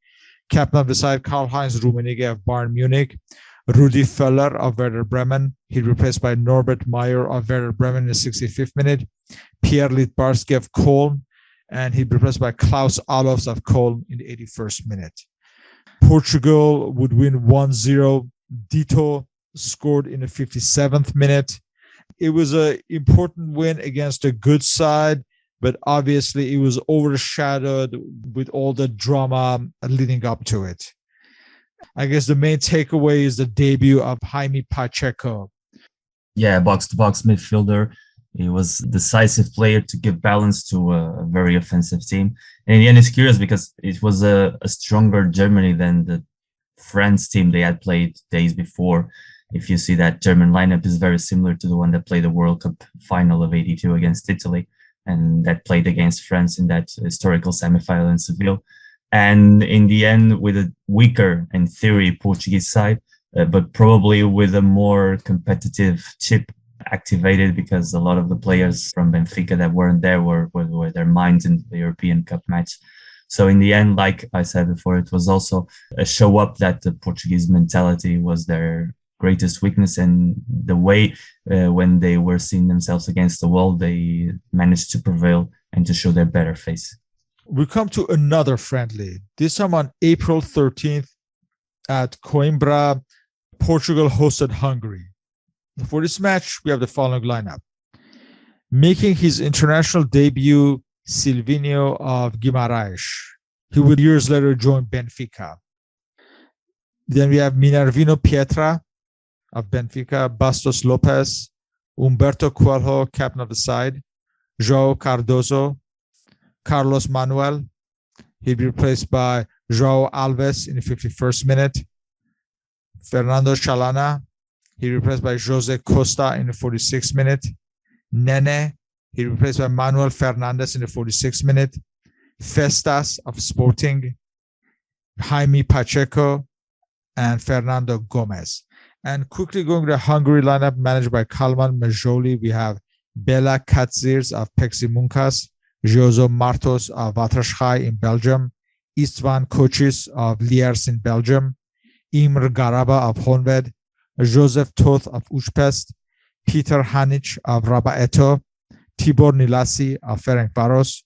Captain of the side, Karl-Heinz Rummenigge of Bayern Munich. Rudi Völler of Werder Bremen. He'd be replaced by Norbert Meyer of Werder Bremen in the 65th minute. Pierre Littbarski of Köln. And he'd be replaced by Klaus Allofs of Köln in the 81st minute. Portugal would win 1-0. Dito scored in the 57th minute. It was an important win against a good side, but obviously it was overshadowed with all the drama leading up to it. I guess the main takeaway is the debut of Jaime Pacheco. Yeah, box-to-box midfielder. He was a decisive player to give balance to a very offensive team. And in the end, it's curious because it was a stronger Germany than the France team they had played days before. If you see that German lineup is very similar to the one that played the World Cup final of '82 against Italy and that played against France in that historical semi-final in Seville. And in the end, with a weaker, in theory, Portuguese side, but probably with a more competitive chip activated because a lot of the players from Benfica that weren't there were their minds in the European Cup match. So in the end, like I said before, it was also a show up that the Portuguese mentality was their greatest weakness, and the way when they were seeing themselves against the wall, they managed to prevail and to show their better face. We come to another friendly, this time on April 13th at Coimbra. Portugal hosted Hungary. For this match, we have the following lineup. Making his international debut, Silvinho of Guimarães. He would years later join Benfica. Then we have Minervino Pietra of Benfica, Bastos Lopes, Humberto Coelho, captain of the side, João Cardoso, Carlos Manuel. He'd be replaced by João Alves in the 51st minute. Fernando Chalana. He'd be replaced by Jose Costa in the 46th minute. Nene. He'd be replaced by Manuel Fernandes in the 46th minute. Festas of Sporting. Jaime Pacheco and Fernando Gomez. And quickly going to the Hungary lineup managed by Kalman Majoli, we have Bela Katsirs of Pexi Munkas, Jozo Martos of Waterschei in Belgium, Istvan Kocis of Liers in Belgium, Imre Garaba of Honved, Joseph Toth of Újpest, Peter Hanic of Rabaeto, Tibor Nilasi of Ferencváros,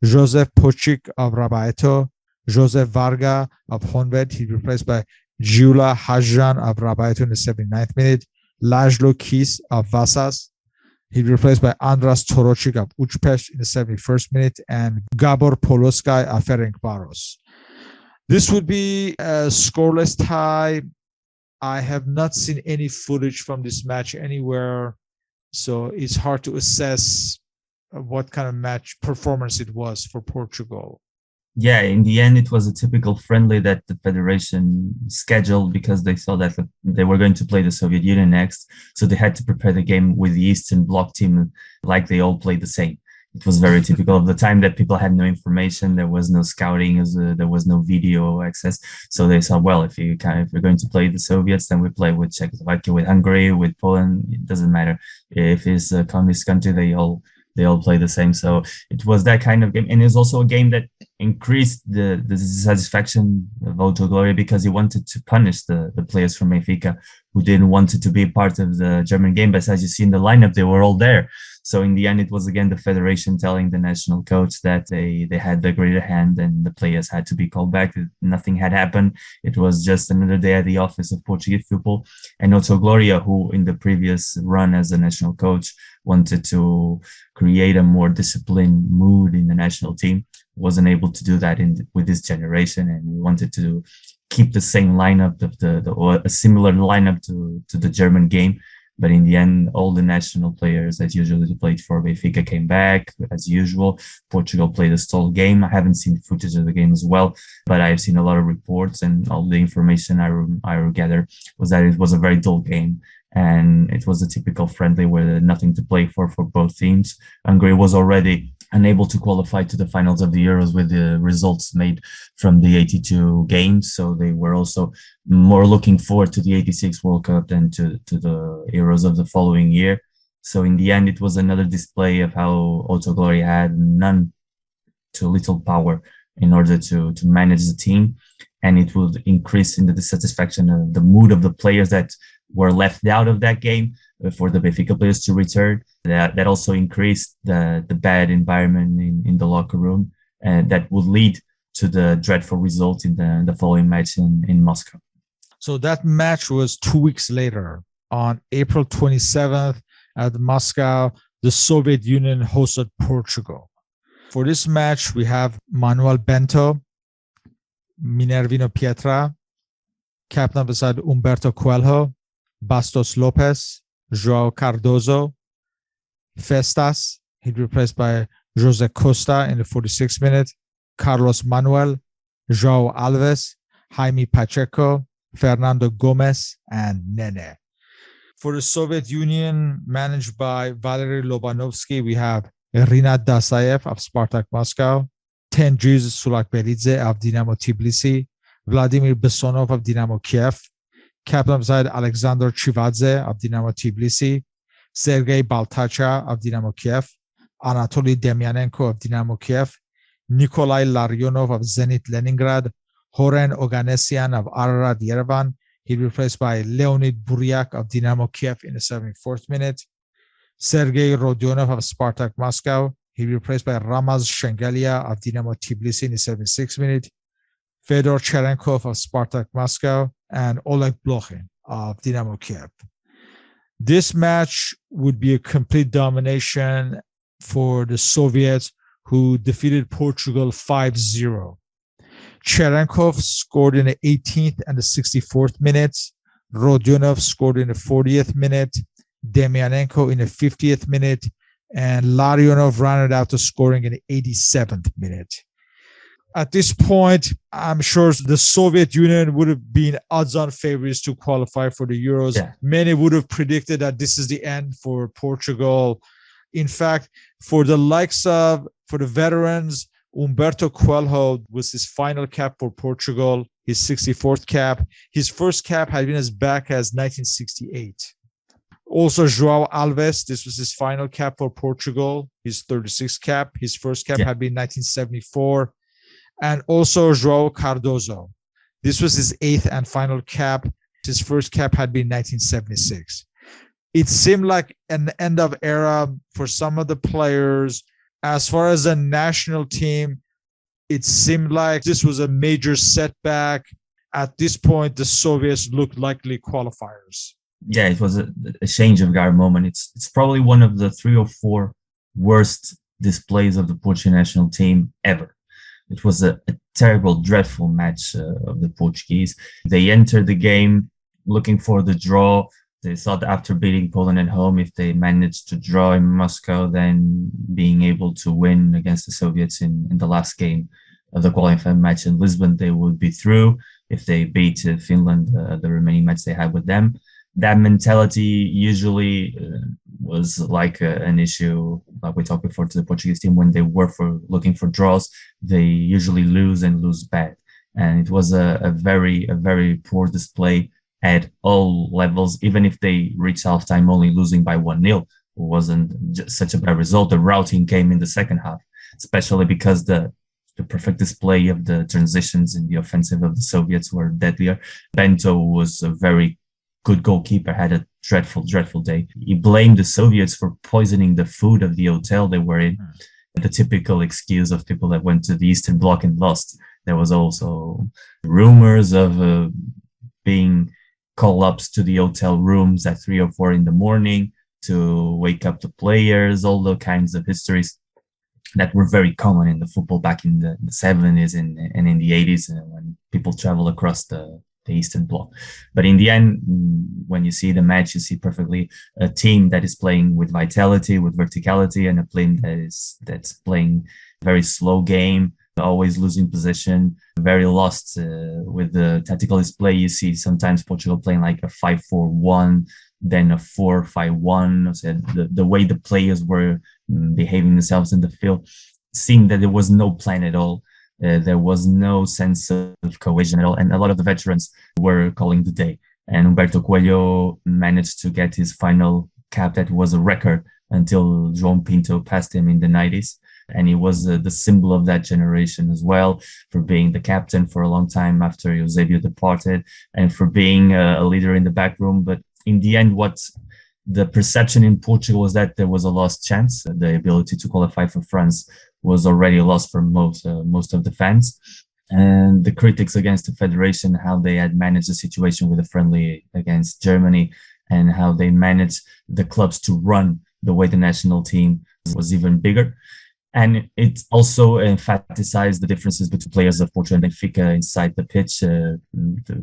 Joseph Pocic of Rabaeto, Joseph Varga of Honved. He's replaced by Gyula Hajjan of Rabaeto in the 79th minute, László Kiss of Vasas. He's replaced by Andras Torocic of Újpest in the 71st minute, and Gabor Poloskai of Ferencváros. This would be a scoreless tie. I have not seen any footage from this match anywhere, so it's hard to assess what kind of match performance it was for Portugal. Yeah, in the end, it was a typical friendly that the federation scheduled because they saw that they were going to play the Soviet Union next. So they had to prepare the game with the Eastern Bloc team like they all played the same. It was very typical of the time that people had no information. There was no scouting, there was no video access. So they said, well, if we're going to play the Soviets, then we play with Czechoslovakia, with Hungary, with Poland. It doesn't matter. If it's a communist country, they all play the same. So it was that kind of game. And it's also a game that increased the satisfaction of Otto Gloria because he wanted to punish the players from Benfica who didn't want it to be part of the German game. But as you see in the lineup, they were all there. So in the end, it was again the federation telling the national coach that they had the greater hand and the players had to be called back. Nothing had happened. It was just another day at the office of Portuguese football. And Otto Gloria, who in the previous run as a national coach wanted to create a more disciplined mood in the national team, wasn't able to do that with this generation, and he wanted to keep the same lineup or a similar lineup to the German game. But in the end, all the national players that usually played for Benfica came back as usual. Portugal played a stall game. I haven't seen footage of the game as well, but I've seen a lot of reports, and all the information I gathered was that it was a very dull game. And it was a typical friendly where nothing to play for both teams. Hungary was already unable to qualify to the finals of the Euros with the results made from the 82 games. So they were also more looking forward to the 86 World Cup than to the Euros of the following year. So in the end, it was another display of how Otto Glory had none to little power in order to manage the team. And it would increase in the dissatisfaction of the mood of the players that were left out of that game for the Benfica players to return. That also increased the bad environment in the locker room, and that would lead to the dreadful result in the following match in Moscow. So that match was 2 weeks later. On April 27th at Moscow, the Soviet Union hosted Portugal. For this match, we have Manuel Bento, Minervino Pietra, captain beside Humberto Coelho, Bastos Lopez, João Cardoso, Festas, he'd replaced by Jose Costa in the 46th minute, Carlos Manuel, João Alves, Jaime Pacheco, Fernando Gomez, and Nene. For the Soviet Union, managed by Valery Lobanovsky, we have Rinat Dasayev of Spartak Moscow, Tengiz Sulakberidze of Dynamo Tbilisi, Vladimir Besonov of Dynamo Kiev, captain beside Alexander Chivadze of Dynamo Tbilisi, Sergei Baltacha of Dynamo Kiev, Anatoly Demyanenko of Dynamo Kiev, Nikolai Larionov of Zenit Leningrad, Horen Oganessian of Ararat Yerevan. He replaced by Leonid Buryak of Dynamo Kiev in the 74th minute. Sergei Rodionov of Spartak Moscow. He replaced by Ramaz Shengelia of Dynamo Tbilisi in the 76th minute. Fedor Cherenkov of Spartak Moscow and Oleg Blokhin of Dynamo Kiev. This match would be a complete domination for the Soviets, who defeated Portugal 5-0. Cherenkov scored in the 18th and the 64th minutes. Rodionov scored in the 40th minute. Demyanenko in the 50th minute. And Larionov rounded out the scoring in the 87th minute. At this point, I'm sure the Soviet Union would have been odds-on favorites to qualify for the Euros. Yeah. Many would have predicted that this is the end for Portugal. In fact, for the veterans, Humberto Coelho was his final cap for Portugal, his 64th cap. His first cap had been as back as 1968. Also, João Alves, this was his final cap for Portugal, his 36th cap. His first cap had been 1974. And also João Cardoso. This was his 8th and final cap. His first cap had been 1976. It seemed like an end of era for some of the players. As far as the national team, it seemed like this was a major setback. At this point, the Soviets looked likely qualifiers. Yeah, it was a change of guard moment. It's probably one of the 3 or 4 worst displays of the Portuguese national team ever. It was a terrible, dreadful match of the Portuguese. They entered the game looking for the draw. They thought after beating Poland at home, if they managed to draw in Moscow, then being able to win against the Soviets in the last game of the qualifying match in Lisbon, they would be through. If they beat Finland, the remaining match they had with them. That mentality usually was like an issue, like we talked before, to the Portuguese team. When they were looking for draws, they usually lose and lose bad. And it was a very poor display at all levels. Even if they reached halftime only losing by 1-0, it wasn't just such a bad result. The routing came in the second half, especially because the perfect display of the transitions in the offensive of the Soviets were deadlier. Bento was a very good goalkeeper, had a dreadful day. He blamed the Soviets for poisoning the food of the hotel they were in. The typical excuse of people that went to the Eastern Bloc and lost. There was also rumors of being call-ups to the hotel rooms at 3 or 4 in the morning to wake up the players, all the kinds of histories that were very common in the football back in the 70s and in the 80s when people travel across the Eastern Bloc. But in the end, when you see the match, you see perfectly a team that is playing with vitality, with verticality, and a team that's playing very slow game, always losing possession, very lost with the tactical display. You see sometimes Portugal playing like a 5-4-1, then a 4-5-1. So the way the players were behaving themselves in the field seemed that there was no plan at all. There was no sense of cohesion at all, and a lot of the veterans were calling the day. And Humberto Coelho managed to get his final cap that was a record until João Pinto passed him in the 90s. And he was the symbol of that generation as well, for being the captain for a long time after Eusebio departed, and for being a leader in the back room. But in the end, what the perception in Portugal was that there was a lost chance. The ability to qualify for France was already lost for most of the fans. And the critics against the federation, how they had managed the situation with a friendly against Germany, and how they managed the clubs to run the way the national team was even bigger. And it also emphasized the differences between players of Porto and Benfica inside the pitch. The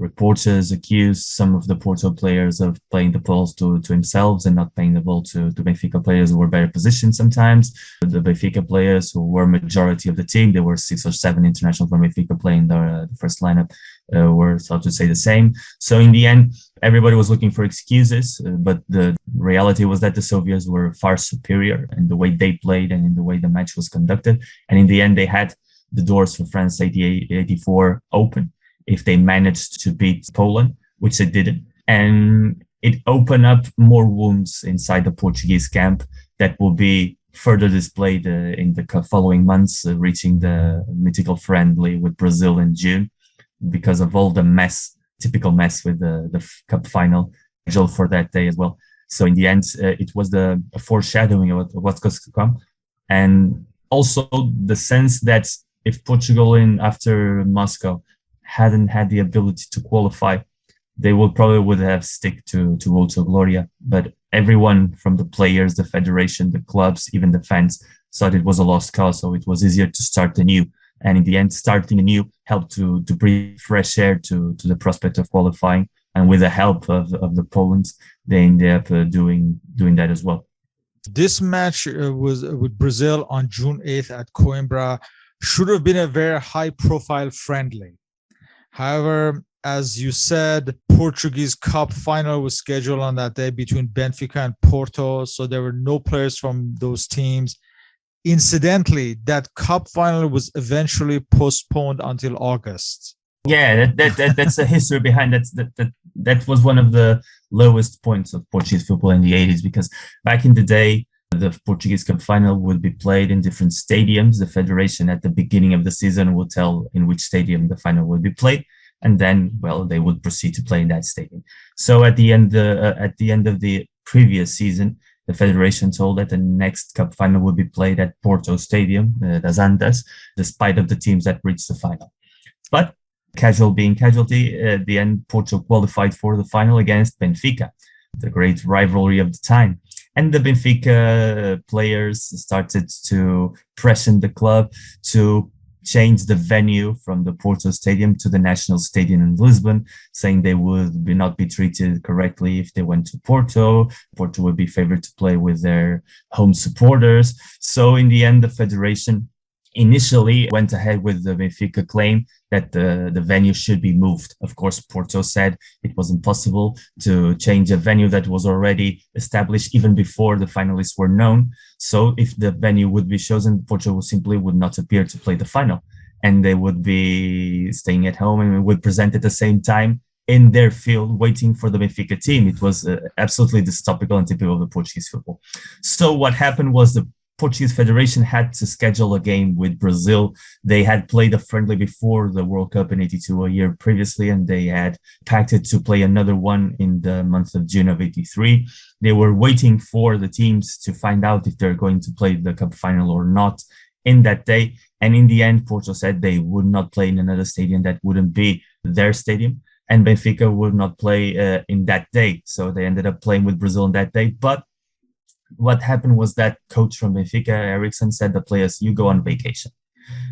reporters accused some of the Porto players of playing the balls to themselves and not playing the ball to Benfica players who were better positioned sometimes. The Benfica players, who were majority of the team, there were 6 or 7 international from Benfica playing the first lineup, were thought to say the same. So in the end, everybody was looking for excuses, but the reality was that the Soviets were far superior in the way they played and in the way the match was conducted. And in the end, they had the doors for France 88-84 open if they managed to beat Poland, which they didn't. And it opened up more wounds inside the Portuguese camp that will be further displayed in the following months, reaching the mythical friendly with Brazil in June, because of all the typical mess with the cup final scheduled for that day as well. So in the end, it was a foreshadowing of what's going to come. And also the sense that if Portugal after Moscow hadn't had the ability to qualify, they would have stick to Auto Gloria. But everyone from the players, the federation, the clubs, even the fans thought it was a lost cause. So it was easier to start anew. And in the end, starting anew helped to breathe fresh air to the prospect of qualifying. And with the help of the Polands, they ended up doing that as well. This match was with Brazil on June 8th at Coimbra. Should have been a very high-profile friendly. However, as you said, Portuguese Cup final was scheduled on that day between Benfica and Porto, so there were no players from those teams. Incidentally, that cup final was eventually postponed until August. Yeah, that's the history behind that. That was one of the lowest points of Portuguese football in the 80s, because back in the day, the Portuguese Cup final would be played in different stadiums. The federation at the beginning of the season would tell in which stadium the final would be played, and then, well, they would proceed to play in that stadium. So at the end of the previous season, the federation told that the next cup final would be played at Porto Stadium, das Antas, despite of the teams that reached the final. But casualty, at the end, Porto qualified for the final against Benfica, the great rivalry of the time. And the Benfica players started to pressure the club to change the venue from the Porto Stadium to the National Stadium in Lisbon, saying they would not be treated correctly if they went to Porto. Porto would be favored to play with their home supporters. So in the end, the federation initially went ahead with the Benfica claim that the venue should be moved. Of course, Porto said it was impossible to change a venue that was already established even before the finalists were known. So if the venue would be chosen, Porto simply would not appear to play the final, and they would be staying at home and would present at the same time in their field waiting for the Benfica team. It was absolutely dystopical and typical of the Portuguese football. So what happened was the Portuguese Federation had to schedule a game with Brazil. They had played a friendly before the World Cup in 82 a year previously, and they had pacted to play another one in the month of June of 83. They were waiting for the teams to find out if they're going to play the cup final or not in that day. And in the end, Porto said they would not play in another stadium that wouldn't be their stadium, and Benfica would not play in that day. So they ended up playing with Brazil in that day. But what happened was that coach from Benfica, Eriksson, said the players, you go on vacation,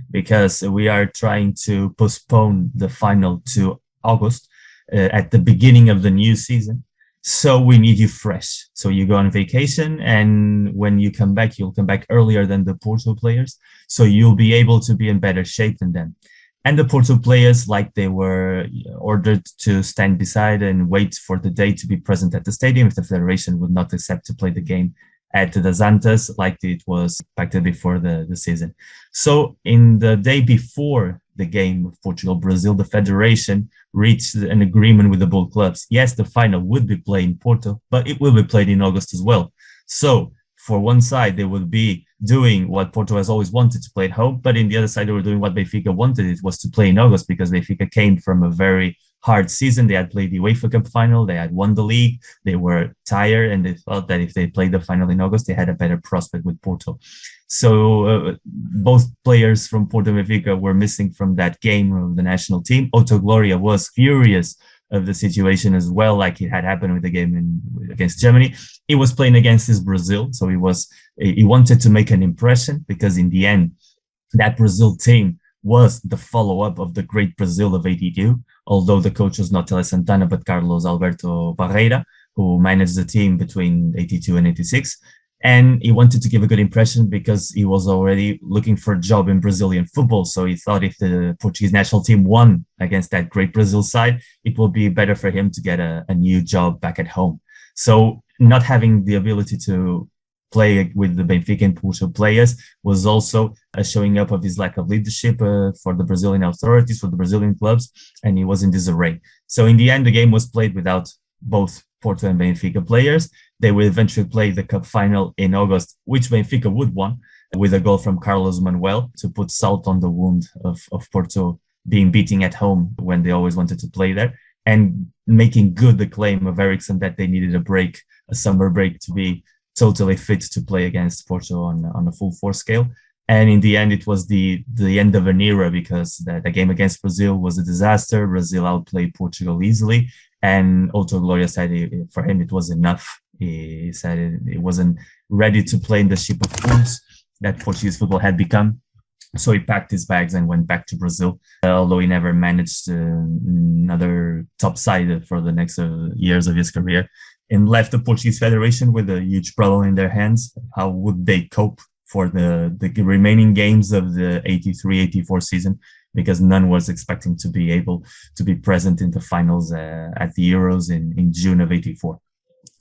because we are trying to postpone the final to August at the beginning of the new season. So we need you fresh. So you go on vacation, and when you come back, you'll come back earlier than the Porto players. So you'll be able to be in better shape than them. And the Porto players, like, they were ordered to stand beside and wait for the day to be present at the stadium if the federation would not accept to play the game at the Santos like it was expected before the season. So in the day before the game of Portugal-Brazil, the federation reached an agreement with the both clubs. Yes, the final would be played in Porto, but it will be played in August as well. So for one side, they would be doing what Porto has always wanted to play at home, but in the other side, they were doing what Benfica wanted. It was to play in August because Benfica came from a very hard season. They had played the UEFA Cup final. They had won the league. They were tired, and they thought that if they played the final in August, they had a better prospect with Porto. So both players from Porto and Benfica were missing from that game of the national team. Otto Gloria was furious of the situation as well, like it had happened with the game against Germany. He was playing against his Brazil, so he wanted to make an impression, because in the end, that Brazil team was the follow-up of the great Brazil of 82, although the coach was not Tele Santana, but Carlos Alberto Parreira, who managed the team between 82 and 86. And he wanted to give a good impression because he was already looking for a job in Brazilian football. So he thought if the Portuguese national team won against that great Brazil side, it will be better for him to get a new job back at home. So not having the ability to play with the Benfica and Porto players was also a showing up of his lack of leadership for the Brazilian authorities, for the Brazilian clubs, and he was in disarray. So in the end, the game was played without both Porto and Benfica players. They will eventually play the cup final in August, which Benfica would won, with a goal from Carlos Manuel to put salt on the wound of Porto being beaten at home when they always wanted to play there, and making good the claim of Ericsson that they needed a break, a summer break, to be totally fit to play against Porto on a full force scale. And in the end, it was the end of an era, because the game against Brazil was a disaster. Brazil outplayed Portugal easily, and Otto Gloria said for him it was enough. He said he wasn't ready to play in the ship of fools that Portuguese football had become. So he packed his bags and went back to Brazil, although he never managed another top side for the next years of his career, and left the Portuguese Federation with a huge problem in their hands. How would they cope for the remaining games of the 83-84 season, because none was expecting to be able to be present in the finals at the Euros in June of 84.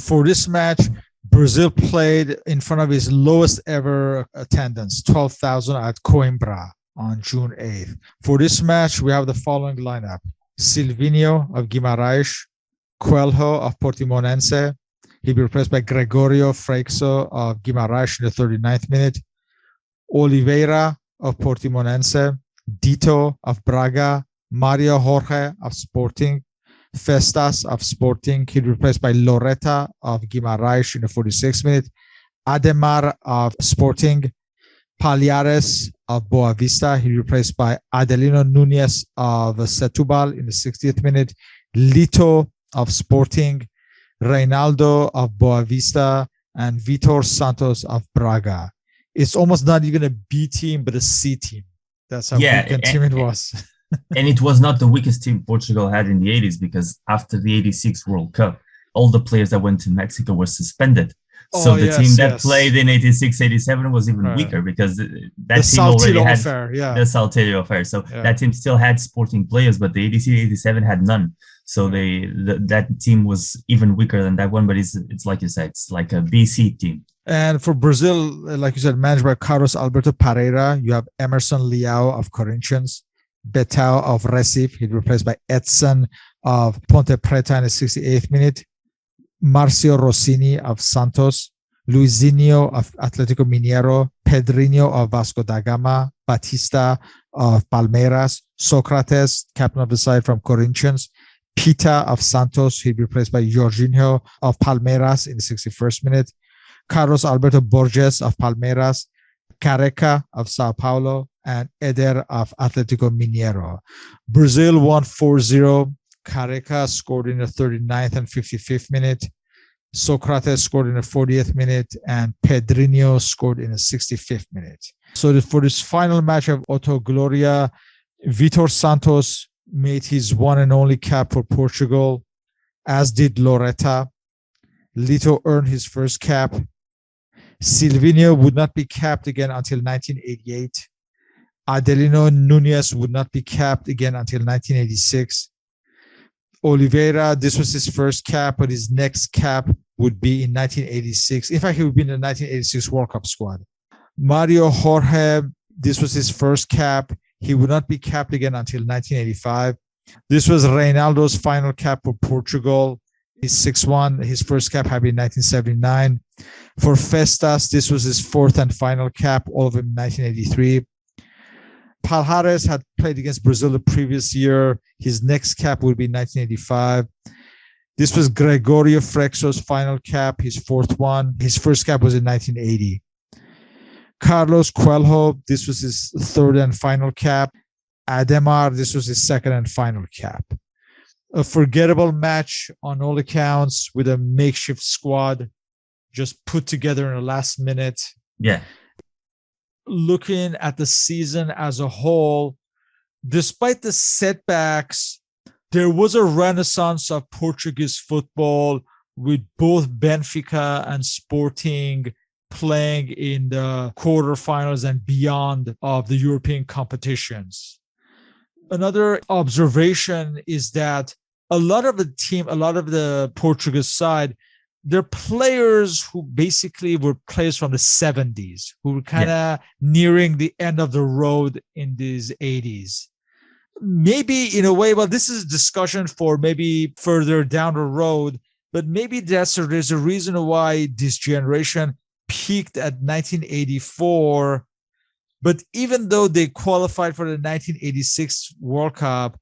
For this match, Brazil played in front of his lowest ever attendance, 12,000 at Coimbra on June 8th. For this match, we have the following lineup: Silvinho of Guimarães, Coelho of Portimonense. He'll be replaced by Gregorio Freixo of Guimarães in the 39th minute, Oliveira of Portimonense, Dito of Braga, Mario Jorge of Sporting, Festas of Sporting. He'll be replaced by Loretta of Guimarães in the 46th minute, Ademar of Sporting, Palhares of Boa Vista. He'll be replaced by Adelino Núñez of Setúbal in the 60th minute, Lito of Sporting, Reinaldo of Boa Vista, and Vitor Santos of Braga. It's almost not even a B team, but a C team. That's how weak a team it was. And it was not the weakest team Portugal had in the 80s, because after the 86 World Cup, all the players that went to Mexico were suspended. So the team that played in 86-87 was even weaker, because that team already had the Saltillo affair. So that team still had Sporting players, but the 86-87 had none. So that team was even weaker than that one. But it's like you said, it's like a BC team. And for Brazil, like you said, managed by Carlos Alberto Pereira, you have Emerson Leao of Corinthians, Betao of Recife. He's replaced by Edson of Ponte Preta in the 68th minute, Marcio Rossini of Santos, Luizinho of Atlético Mineiro, Pedrinho of Vasco da Gama, Batista of Palmeiras, Socrates, captain of the side from Corinthians, Pita of Santos. He'll be replaced by Jorginho of Palmeiras in the 61st minute, Carlos Alberto Borges of Palmeiras, Careca of Sao Paulo, and Eder of Atlético Mineiro. Brazil won 4-0. Careca scored in the 39th and 55th minute. Socrates scored in the 40th minute, and Pedrinho scored in the 65th minute. So for this final match of Otto Gloria, Vitor Santos made his one and only cap for Portugal, as did Loretta. Lito earned his first cap. Silvinho would not be capped again until 1988. Adelino Núñez would not be capped again until 1986. Oliveira, this was his first cap, but his next cap would be in 1986. In fact, he would be in the 1986 World Cup squad. Mario Jorge, this was his first cap. He would not be capped again until 1985. This was Reinaldo's final cap for Portugal. He's 6'1". His first cap had been in 1979. For Festas, this was his fourth and final cap, all of it in 1983. Palhares had played against Brazil the previous year. His next cap would be 1985. This was Gregorio Freixo's final cap, his fourth one. His first cap was in 1980. Carlos Coelho, this was his third and final cap. Ademar, this was his second and final cap. A forgettable match on all accounts with a makeshift squad just put together in the last minute. Yeah. Looking at the season as a whole, despite the setbacks, there was a renaissance of Portuguese football with both Benfica and Sporting playing in the quarterfinals and beyond of the European competitions. Another observation is that a lot of the Portuguese side, they're players who basically were players from the 70s, who were kind of nearing the end of the road in these 80s. Maybe in a way, well, this is a discussion for maybe further down the road, but maybe there's a reason why this generation peaked at 1984. But even though they qualified for the 1986 World Cup,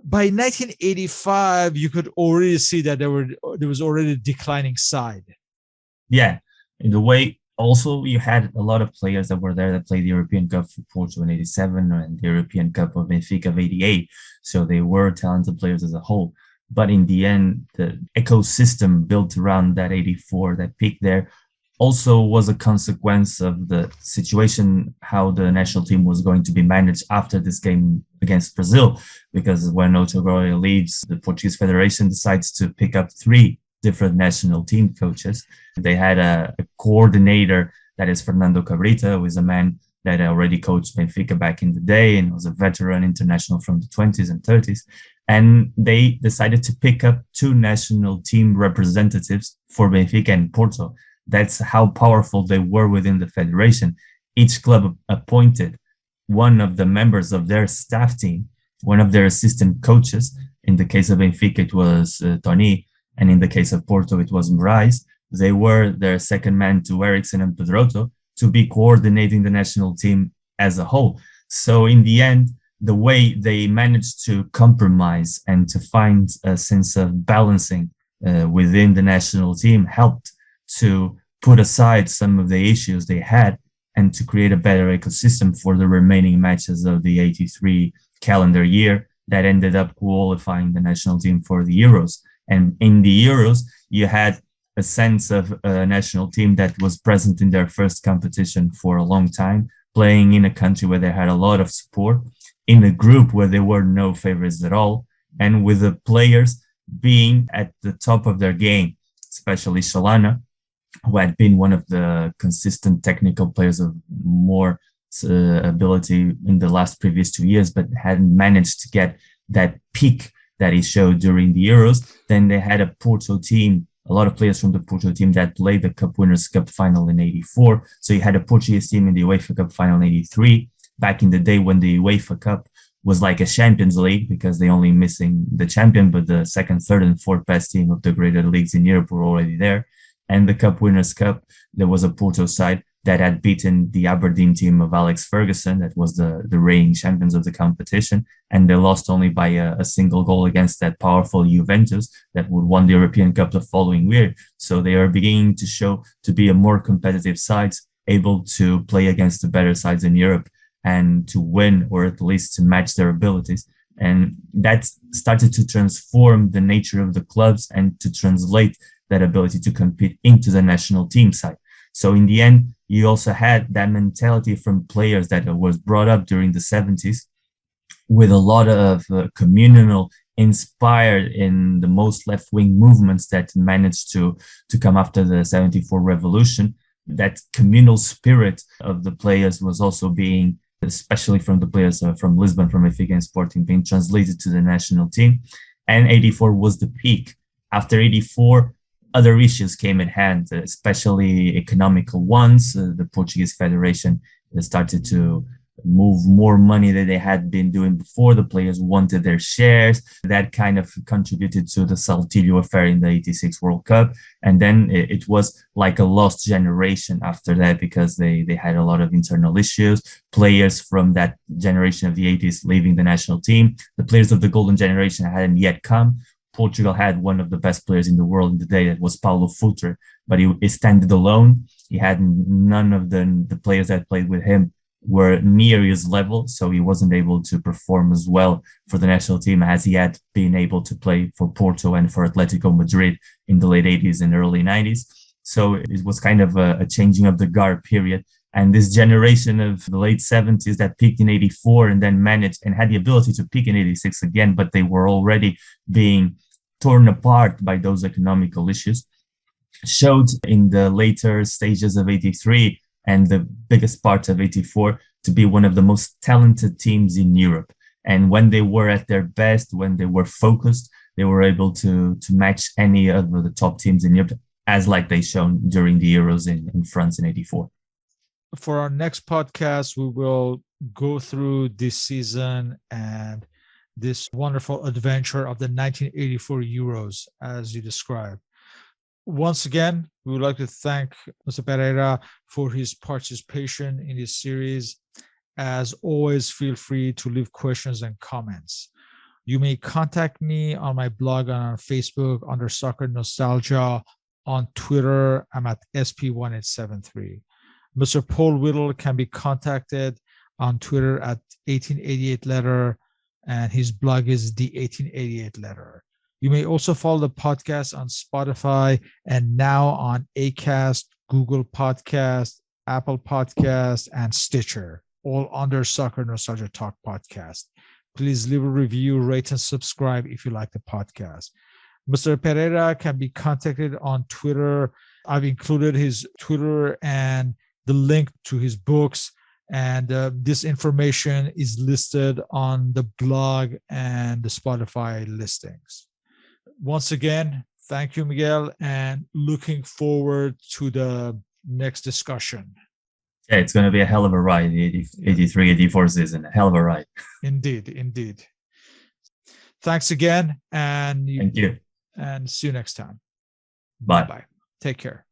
by 1985, you could already see that there was already a declining side. Yeah. In the way, also, you had a lot of players that were there that played the European Cup for Portugal in 87 and the European Cup of Benfica of 88. So they were talented players as a whole. But in the end, the ecosystem built around that 84, that peak there, also was a consequence of the situation, how the national team was going to be managed after this game against Brazil. Because when Otto leaves, the Portuguese Federation decides to pick up 3 different national team coaches. They had a coordinator, that is Fernando Cabrita, who is a man that already coached Benfica back in the day and was a veteran international from the 20s and 30s. And they decided to pick up 2 national team representatives for Benfica and Porto. That's how powerful they were within the federation. Each club appointed one of the members of their staff team, one of their assistant coaches. In the case of Benfica, it was Tony, and in the case of Porto, it was Moraes. They were their second man to Ericsson and Pedroto to be coordinating the national team as a whole. So in the end, the way they managed to compromise and to find a sense of balancing within the national team helped to put aside some of the issues they had and to create a better ecosystem for the remaining matches of the 83 calendar year that ended up qualifying the national team for the Euros. And in the Euros, you had a sense of a national team that was present in their first competition for a long time, playing in a country where they had a lot of support, in a group where there were no favorites at all, and with the players being at the top of their game, especially Solana, who had been one of the consistent technical players of more ability in the last previous 2 years, but hadn't managed to get that peak that he showed during the Euros. Then they had a Porto team, a lot of players from the Porto team that played the Cup Winners' Cup final in 84. So you had a Portuguese team in the UEFA Cup final in 83, back in the day when the UEFA Cup was like a Champions League because they only missing the champion, but the second, third, and fourth best team of the greater leagues in Europe were already there. And the Cup Winners' Cup, there was a Porto side that had beaten the Aberdeen team of Alex Ferguson, that was the reigning champions of the competition, and they lost only by a single goal against that powerful Juventus that would won the European Cup the following year. So they are beginning to show to be a more competitive side, able to play against the better sides in Europe and to win, or at least to match their abilities. And that started to transform the nature of the clubs and to translate that ability to compete into the national team side. So in the end, you also had that mentality from players that was brought up during the 70s with a lot of communal, inspired in the most left-wing movements that managed to come after the 74 revolution. That communal spirit of the players was also being, especially from the players from Lisbon, from Benfica and Sporting, being translated to the national team. And 84 was the peak. After 84, other issues came in hand, especially economical ones. The Portuguese Federation started to move more money than they had been doing before. The players wanted their shares. That kind of contributed to the Saltillo affair in the 86 World Cup. And then it was like a lost generation after that, because they had a lot of internal issues. Players from that generation of the 80s leaving the national team. The players of the golden generation hadn't yet come. Portugal had one of the best players in the world in the day, that was Paulo Futre, but he standed alone. He had none of the players that played with him were near his level, so he wasn't able to perform as well for the national team as he had been able to play for Porto and for Atletico Madrid in the late 80s and early 90s. So it was kind of a changing of the guard period. And this generation of the late 70s that peaked in 84 and then managed and had the ability to peak in 86 again, but they were already being torn apart by those economical issues, showed in the later stages of 83 and the biggest part of 84 to be one of the most talented teams in Europe. And when they were at their best, when they were focused, they were able to match any of the top teams in Europe, as like they shown during the Euros in France in 84. For our next podcast, we will go through this season and this wonderful adventure of the 1984 Euros, as you described. Once again, we would like to thank Mr. Pereira for his participation in this series. As always, feel free to leave questions and comments. You may contact me on my blog and on Facebook under Soccer Nostalgia. On Twitter, I'm at SP1873. Mr. Paul Whittle can be contacted on Twitter at 1888 letter, and his blog is the 1888 letter. You may also follow the podcast on Spotify and now on Acast, Google Podcast, Apple Podcast, and Stitcher, all under Soccer Nostalgia Talk Podcast. Please leave a review, rate, and subscribe if you like the podcast. Mr. Pereira can be contacted on Twitter. I've included his Twitter and the link to his books, and this information is listed on the blog and the Spotify listings. Once again, thank you, Miguel, and looking forward to the next discussion. Yeah, it's going to be a hell of a ride, the 83, 84 season. A hell of a ride. Indeed. Thanks again, and thank you. And see you next time. Bye. Bye. Take care.